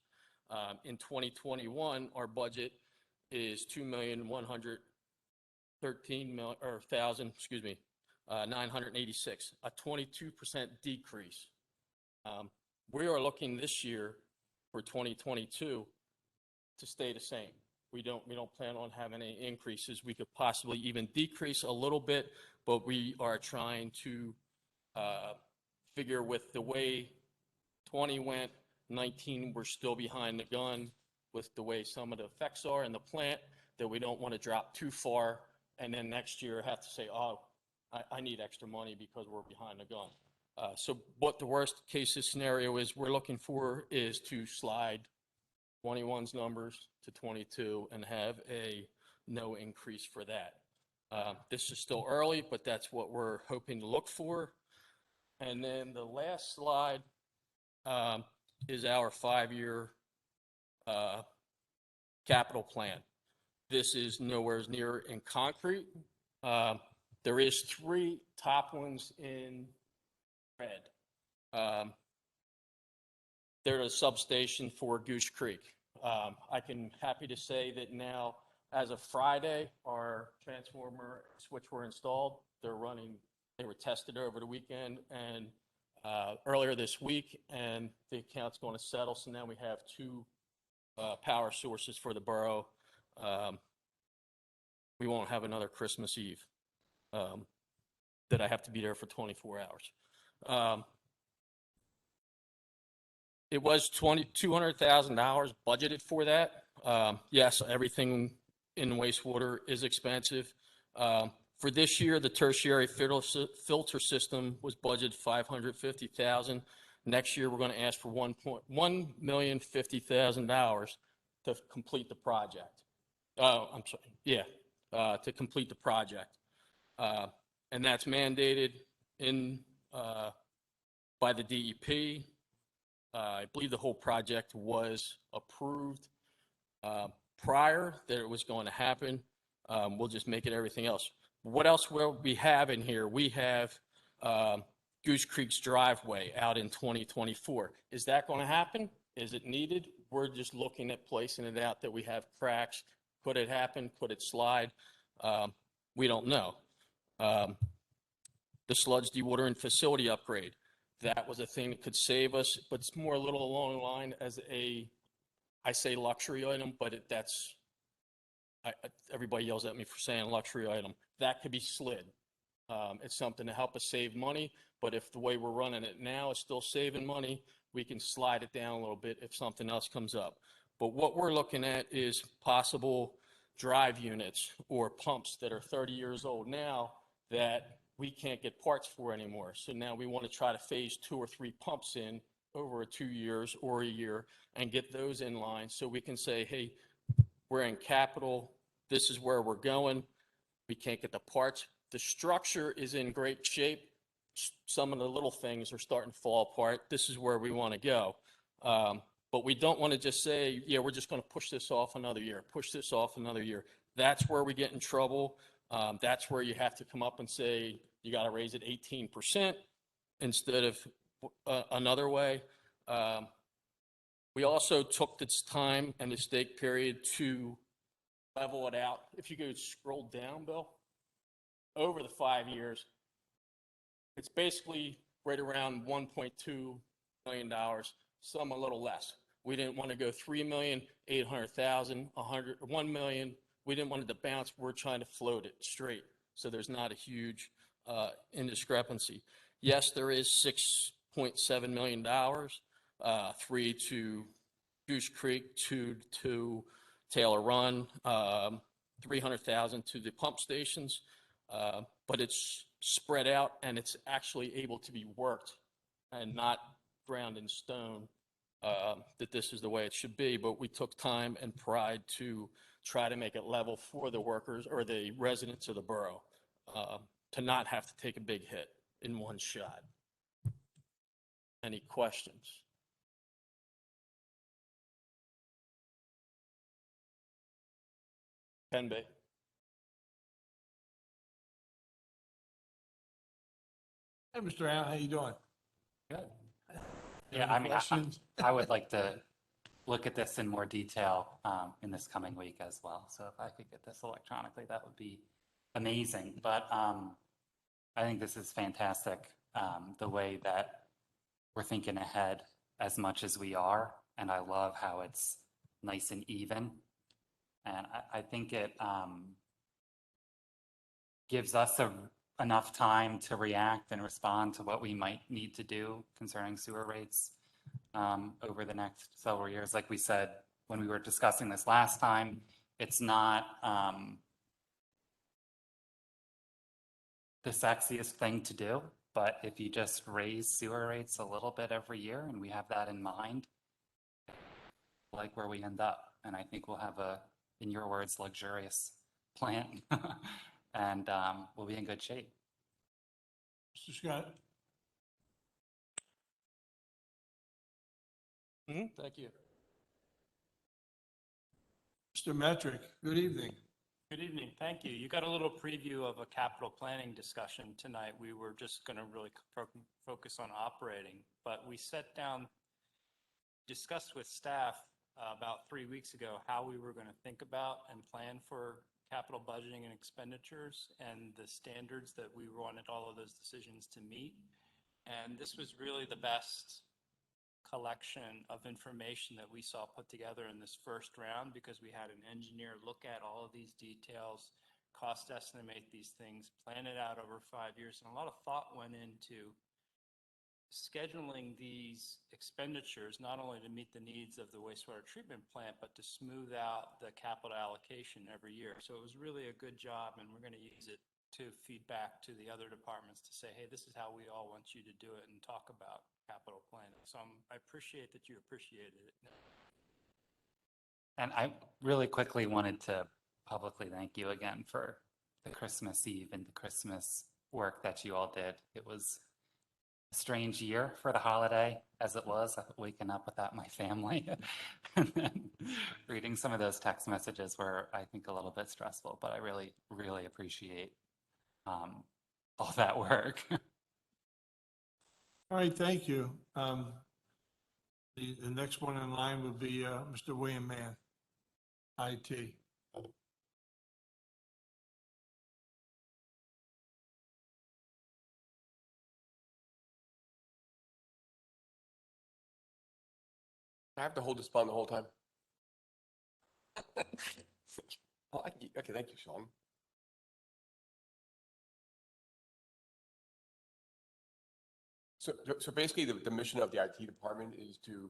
In 2021, our budget is $2,113,986, a 22% decrease. We are looking this year for 2022 to stay the same. We don't plan on having any increases. We could possibly even decrease a little bit, but we are trying to figure with the way 20 went, 19, we're still behind the gun with the way some of the effects are in the plant, that we don't want to drop too far and then next year have to say, oh, I need extra money because we're behind the gun. So what the worst case scenario is we're looking for is to slide 21's numbers to 22 and have a no increase for that. This is still early, but that's what we're hoping to look for. And then the last slide is our 5-year capital plan. This is nowhere near in concrete. There is 3 top ones in red. They're a substation for Goose Creek. I can happy to say that now, as of Friday, our transformer switch were installed. They're running. They were tested over the weekend and earlier this week, and the account's going to settle. So now we have 2 power sources for the borough. We won't have another Christmas Eve that I have to be there for 24 hours. It was $200,000 budgeted for that. Yes, everything in wastewater is expensive. For this year, the tertiary filter system was budgeted $550,000. Next year, we're going to ask for $1,050,000 to complete the project. I'm sorry, yeah, to complete the project. And that's mandated in by the DEP. I believe the whole project was approved prior that it was going to happen. We'll just make it everything else. What else will we have in here? We have Goose Creek's driveway out in 2024. Is that going to happen? Is it needed? We're just looking at placing it out that we have cracks. Could it happen? Could it slide? We don't know. The sludge dewatering facility upgrade. That was a thing that could save us, but it's more a little along the line as I say luxury item, but everybody yells at me for saying luxury item. That could be slid. It's something to help us save money, but if the way we're running it now is still saving money, we can slide it down a little bit if something else comes up. But what we're looking at is possible drive units or pumps that are 30 years old now that we can't get parts for anymore. So now we want to try to phase 2 or 3 pumps in over 2 years or a year and get those in line so we can say, hey, we're in capital. This is where we're going. We can't get the parts. The structure is in great shape. Some of the little things are starting to fall apart. This is where we want to go. But we don't want to just say, yeah, we're just going to push this off another year, push this off another year. That's where we get in trouble. That's where you have to come up and say, you got to raise it 18% instead of another way. We also took this time and the stake period to level it out. If you go scroll down, Bill, over the 5 years, it's basically right around $1.2 million, some a little less. We didn't want to go $3,800,000, $1 million. We didn't want it to bounce. We're trying to float it straight, so there's not a huge indiscrepancy. Yes, there is $6.7 million, 3 to Goose Creek, 2 to Taylor Run, 300,000 to the pump stations, but it's spread out and it's actually able to be worked and not ground in stone that this is the way it should be. But we took time and pride to try to make it level for the workers or the residents of the borough to not have to take a big hit in one shot. Any questions? Can be. Hey, Mr. Allen, how you doing? Good. Any Yeah, I mean, questions? I would like to look at this in more detail in this coming week as well. So if I could get this electronically, that would be amazing. But I think this is fantastic, the way that we're thinking ahead as much as we are. and I love how it's nice and even. And I think it gives us enough time to react and respond to what we might need to do concerning sewer rates over the next several years. Like we said, when we were discussing this last time, it's not the sexiest thing to do, but if you just raise sewer rates a little bit every year and we have that in mind, like where we end up. And I think we'll have a, in your words, luxurious plant and we'll be in good shape. Mr. Scott? Thank you. Mr. Metrick, good evening. Good evening. Thank you. You got a little preview of a capital planning discussion tonight. We were just going to really focus on operating, but we sat down, discussed with staff about 3 weeks ago how we were going to think about and plan for capital budgeting and expenditures and the standards that we wanted all of those decisions to meet. And this was really the best collection of information that we saw put together in this first round, because we had an engineer look at all of these details, cost estimate these things, plan it out over 5 years. And a lot of thought went into scheduling these expenditures, not only to meet the needs of the wastewater treatment plant, but to smooth out the capital allocation every year. So it was really a good job, and we're going to use it to feed back to the other departments to say, hey, this is how we all want you to do it and talk about capital planning. So I appreciate that you appreciated it. And I really quickly wanted to publicly thank you again for the Christmas Eve and the Christmas work that you all did. It was a strange year for the holiday, as it was, waking up without my family. And then reading some of those text messages were, I think, a little bit stressful, but I really, really appreciate all that work. All right, thank you. The next one in line would be Mr. William Mann, IT. I have to hold this button the whole time. Oh, okay, thank you, Sean. So basically, the mission of the IT department is to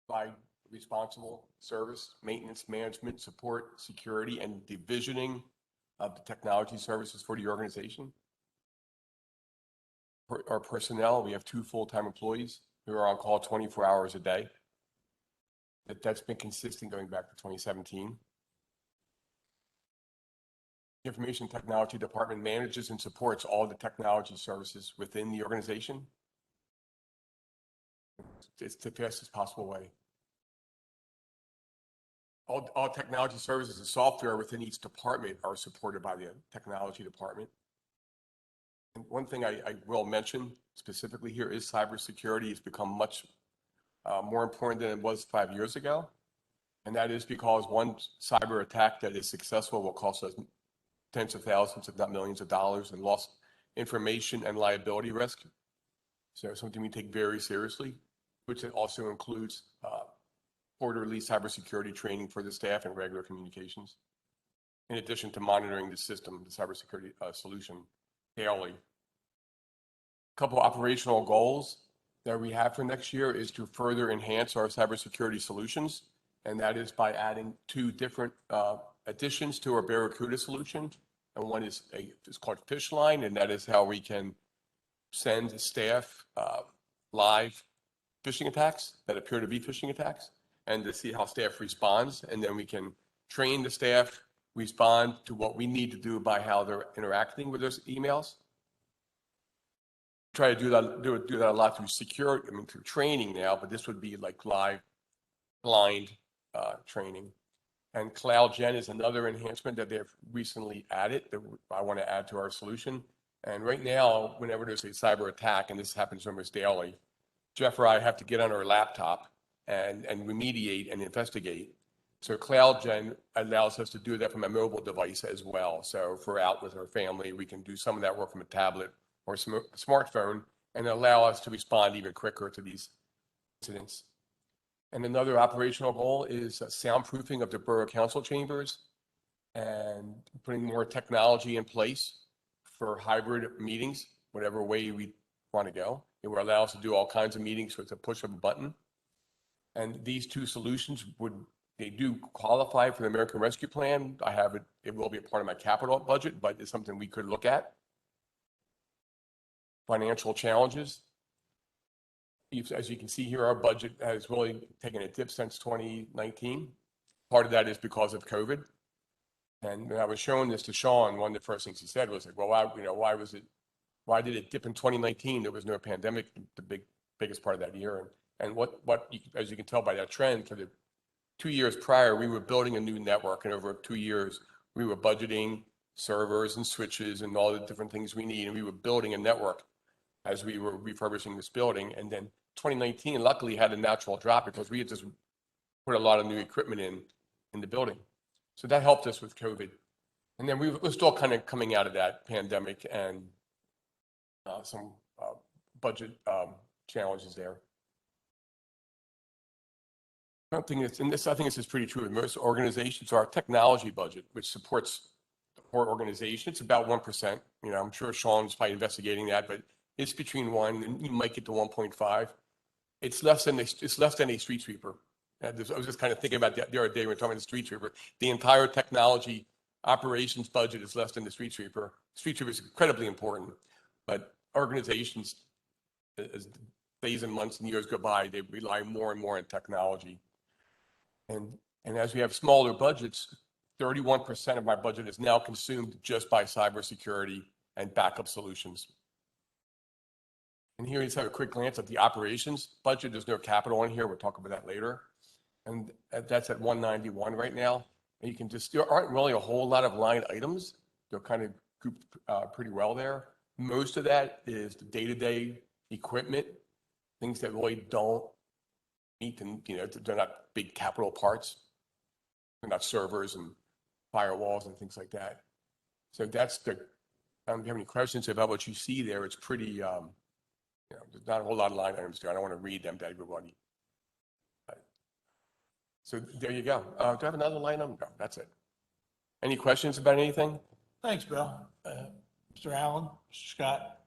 provide responsible service, maintenance, management, support, security, and divisioning of the technology services for the organization. For our personnel, we have 2 full-time employees who are on call 24 hours a day. That's been consistent going back to 2017. The Information Technology Department manages and supports all the technology services within the organization. It's the fastest possible way. All technology services and software within each department are supported by the technology department. And one thing I will mention specifically here is cybersecurity has become much more important than it was 5 years ago. And that is because one cyber attack that is successful will cost us tens of thousands, if not millions of dollars in lost information and liability risk. So something we take very seriously, which also includes quarterly cybersecurity training for the staff and regular communications, in addition to monitoring the system, the cybersecurity solution daily. A couple operational goals that we have for next year is to further enhance our cybersecurity solutions, and that is by adding 2 different additions to our Barracuda solution. And one is it's called Fishline, and that is how we can send staff live phishing attacks that appear to be phishing attacks, and to see how staff responds. And then we can train the staff, respond to what we need to do by how they're interacting with those emails. Try to do that a lot through through training now, but this would be like live blind training. And CloudGen is another enhancement that they've recently added that I want to add to our solution. And right now, whenever there's a cyber attack, and this happens almost daily, Jeff or I have to get on our laptop and remediate and investigate. So CloudGen allows us to do that from a mobile device as well. So if we're out with our family, we can do some of that work from a tablet or smartphone and allow us to respond even quicker to these incidents. And another operational goal is soundproofing of the borough council chambers and putting more technology in place for hybrid meetings, whatever way we want to go. It will allow us to do all kinds of meetings with the push of a button. And these two solutions they do qualify for the American Rescue Plan. It will be a part of my capital budget, but it's something we could look at. Financial challenges. As you can see here, our budget has really taken a dip since 2019. Part of that is because of COVID. And when I was showing this to Sean, one of the first things he said was like, well, why did it dip in 2019? There was no pandemic, the biggest part of that year. And as you can tell by that trend, for the 2 years prior, we were building a new network, and over 2 years, we were budgeting servers and switches and all the different things we need, and we were building a network as we were refurbishing this building. And then 2019, luckily, had a natural drop because we had just put a lot of new equipment in the building. So that helped us with COVID. And then we're still kind of coming out of that pandemic and some budget challenges there. I think this is pretty true with most organizations. Our technology budget, which supports the core organization, it's about 1%. I'm sure Sean's probably investigating that, but it's between 1 and you might get to 1.5. It's less than a street sweeper. I was just kind of thinking about that the other day when we were talking about the street sweeper. The entire technology operations budget is less than the street sweeper. Street sweeper is incredibly important, but organizations, as days and months and years go by, they rely more and more on technology. And as we have smaller budgets, 31% of my budget is now consumed just by cybersecurity and backup solutions. And here you just have a quick glance at the operations budget. There's no capital in here. We'll talk about that later. And that's at 191 right now. And you can there aren't really a whole lot of line items. They're kind of grouped pretty well there. Most of that is the day-to-day equipment, things that really don't meet, and they're not big capital parts. They're not servers and firewalls and things like that. So I don't have any questions about what you see there. It's pretty, there's not a whole lot of line items there. I don't want to read them to everybody. So there you go. Do I have another line item? No, that's it. Any questions about anything? Thanks, Bill. Mr. Allen, Mr. Scott?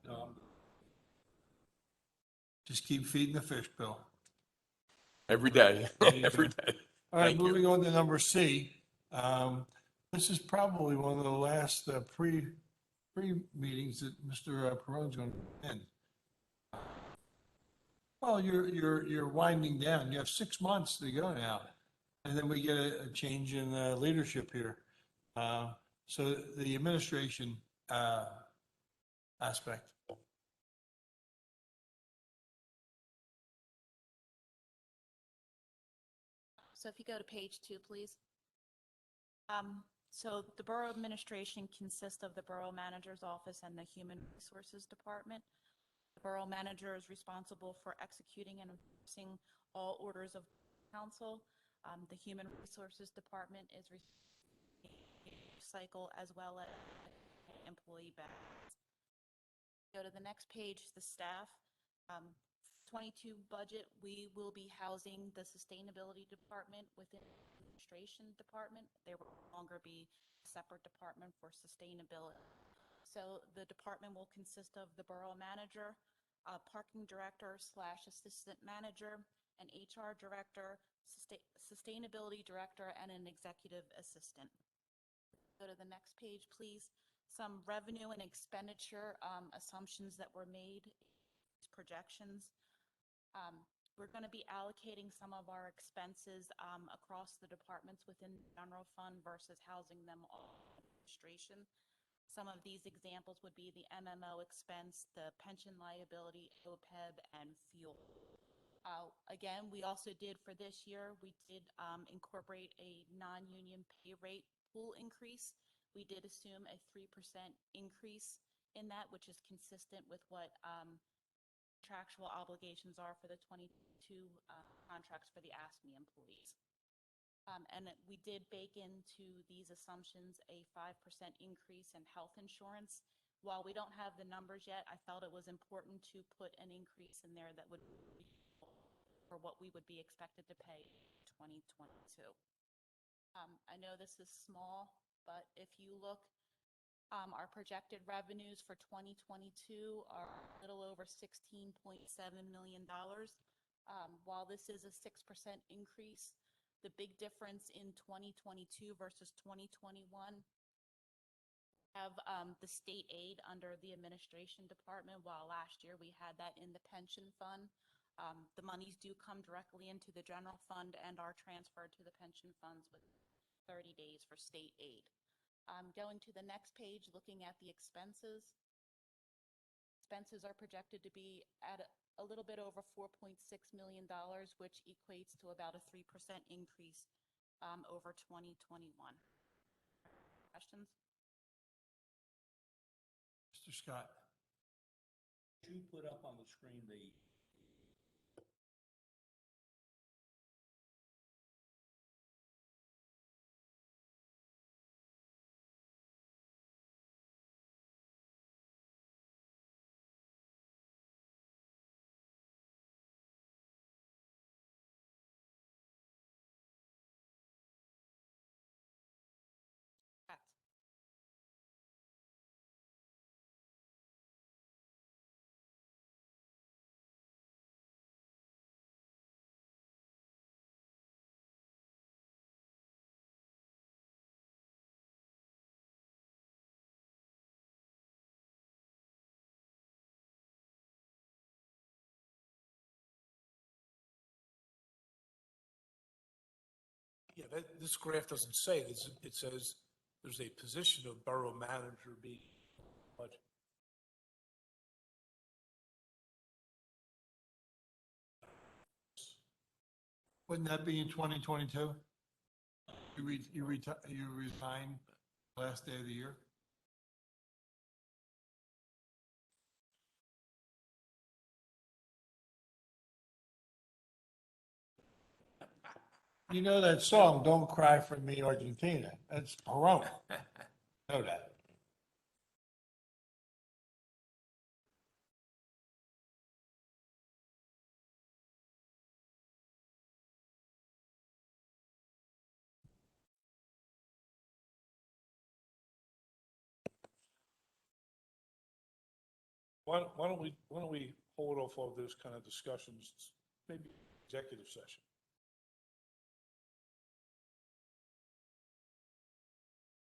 Just keep feeding the fish, Bill. Every day, every day. All right, Thank you. moving on to number C. This is probably one of the last pre-meetings that Mr. Perone's going to end. Well, you're winding down. You have 6 months to go now, and then we get a change in leadership here. So the administration aspect. So if you go to page 2, please. So the Borough Administration consists of the Borough Manager's Office and the Human Resources Department. The Borough Manager is responsible for executing and enforcing all orders of council. The Human Resources Department is cycle as well as employee benefits. Go to the next page, the staff. 22 budget, we will be housing the Sustainability Department within the Administration Department. There will no longer be a separate department for sustainability. So the department will consist of the Borough Manager, a Parking Director / Assistant Manager, an HR Director, Sustainability Director, and an Executive Assistant. Go to the next page, please. Some revenue and expenditure assumptions that were made, projections. We're going to be allocating some of our expenses across the departments within the general fund versus housing them all in administration. Some of these examples would be the MMO expense, the pension liability, OPEB, and fuel. Again, we also did for this year, we did incorporate a non-union pay rate pool increase. We did assume a 3% increase in that, which is consistent with what contractual obligations are for the 22 contracts for the ASME employees. And we did bake into these assumptions a 5% increase in health insurance. While we don't have the numbers yet, I felt it was important to put an increase in there that would be for what we would be expected to pay in 2022. I know this is small, but if you look, our projected revenues for 2022 are a little over $16.7 million. While this is a 6% increase, the big difference in 2022 versus 2021 have the state aid under the administration department, while last year we had that in the pension fund. The monies do come directly into the general fund and are transferred to the pension funds with 30 days for state aid. Going to the next page, looking at the expenses. Expenses are projected to be at a little bit over $4.6 million, which equates to about a 3% increase over 2021. Questions? Mr. Scott? Could you put up on the screen the Correct. Yeah, this graph doesn't say this. It says there's a position of borough manager being budget. Wouldn't that be in 2022? You resign last day of the year? You know that song, Don't Cry for Me, Argentina? That's Perón. Know that. Why don't we hold off all those kind of discussions, maybe executive session?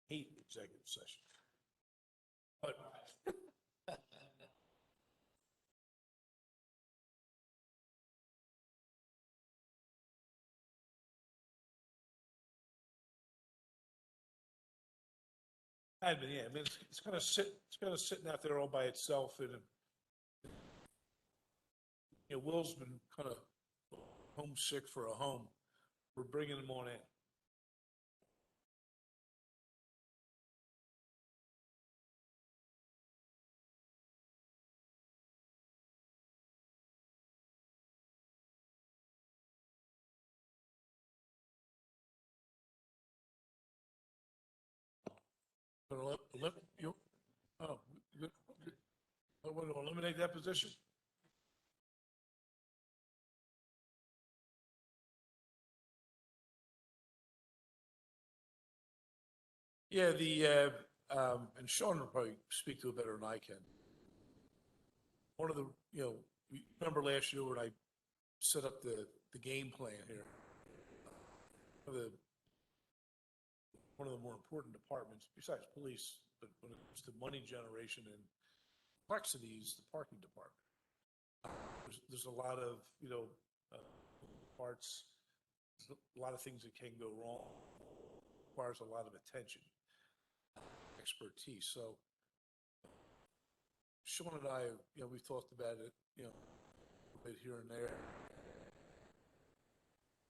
Hate executive session. But admin, yeah, I mean, it's kind of sitting out there all by itself, and Will's been kind of homesick for a home. We're bringing him on in. Want to eliminate that position? Yeah, and Sean will probably speak to it better than I can. One of the, remember last year when I set up the game plan here? One of the more important departments, besides police, but when it comes to money generation and complexities, the parking department. There's a lot of, parts, a lot of things that can go wrong, requires a lot of attention, expertise. So Sean and I, we've talked about it, a bit here and there.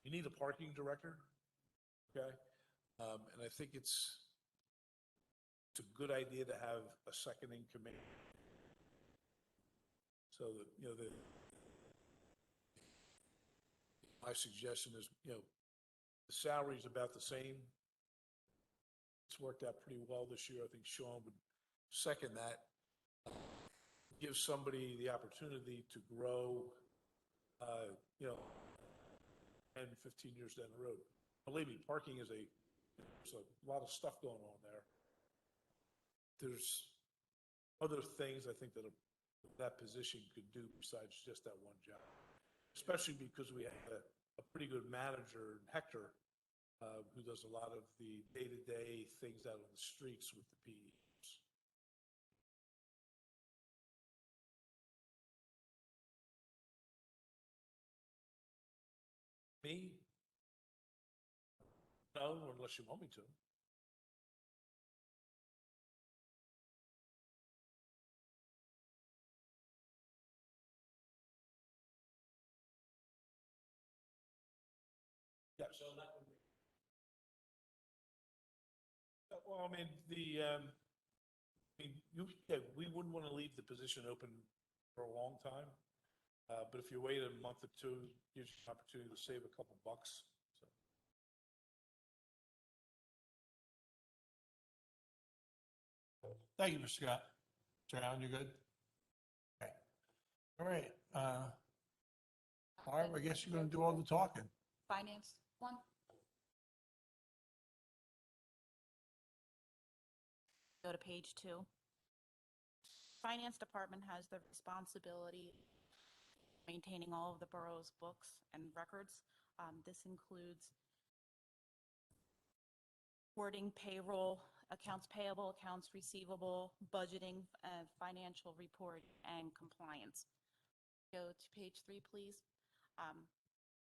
You need a parking director, okay? And I think it's a good idea to have a second in command. So that, my suggestion is, the salary is about the same. It's worked out pretty well this year. I think Sean would second that. Give somebody the opportunity to grow, 10, 15 years down the road. Believe me, parking is there's a lot of stuff going on there. There's other things I think that position could do besides just that one job. Especially because we have a pretty good manager, Hector, who does a lot of the day-to-day things out on the streets with the PEs. Me? No, unless you want me to. Yes. Well, I mean, we wouldn't want to leave the position open for a long time. But if you wait a month or two, gives you an opportunity to save a couple bucks. So. Thank you, Mr. Scott. Mr. Allen, you good? Okay. All right. Barb, I guess you're going to do all the talking. Finance one? Go to page 2. Finance Department has the responsibility of maintaining all of the borough's books and records. This includes wording, payroll, accounts payable, accounts receivable, budgeting, financial report, and compliance. Go to page 3, please.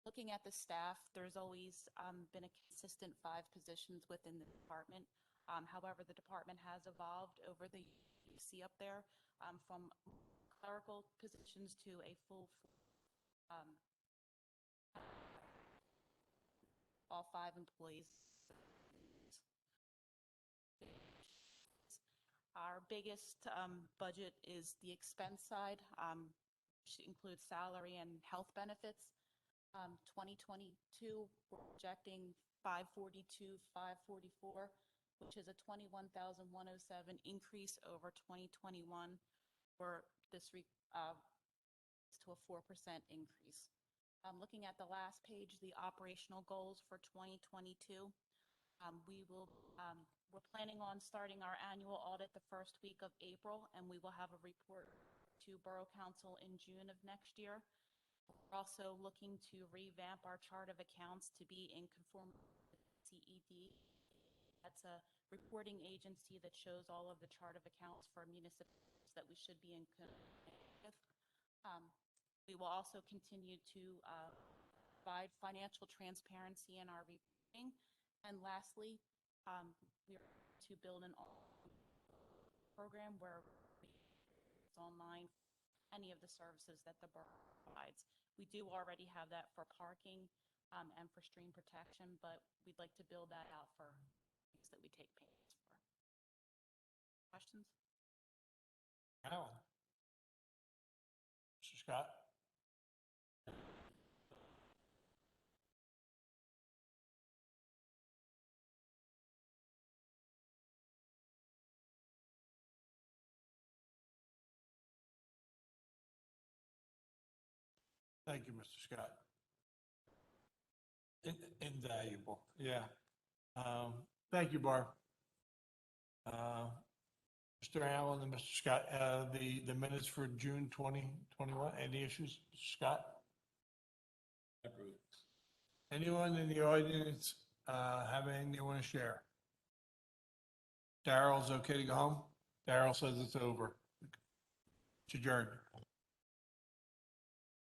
Looking at the staff, there's always been a consistent 5 positions within the department. However, the department has evolved over the years you see up there, from clerical positions to a full all 5 employees. Our biggest budget is the expense side, which includes salary and health benefits. 2022, we're projecting 542, 544, which is a 21,107 increase over 2021, where this is to a 4% increase. Looking at the last page, the operational goals for 2022, we're planning on starting our annual audit the first week of April, and we will have a report to Borough Council in June of next year. We're also looking to revamp our chart of accounts to be in conformity with CED. That's a reporting agency that shows all of the chart of accounts for municipalities that we should be in conformity with. We will also continue to provide financial transparency in our reporting. And lastly, we are to build an program where it's online any of the services that the borough provides. We do already have that for parking and for stream protection, but we'd like to build that out for things that we take payments for. Questions? Allen. Mr. Scott? Thank you, Mr. Scott. Invaluable, yeah. Thank you, Barb. Mr. Allen and Mr. Scott, the minutes for June 2021, any issues? Mr. Scott? Approved. Anyone in the audience have anything they want to share? Daryl's okay to go home? Daryl says it's over. It's adjourned.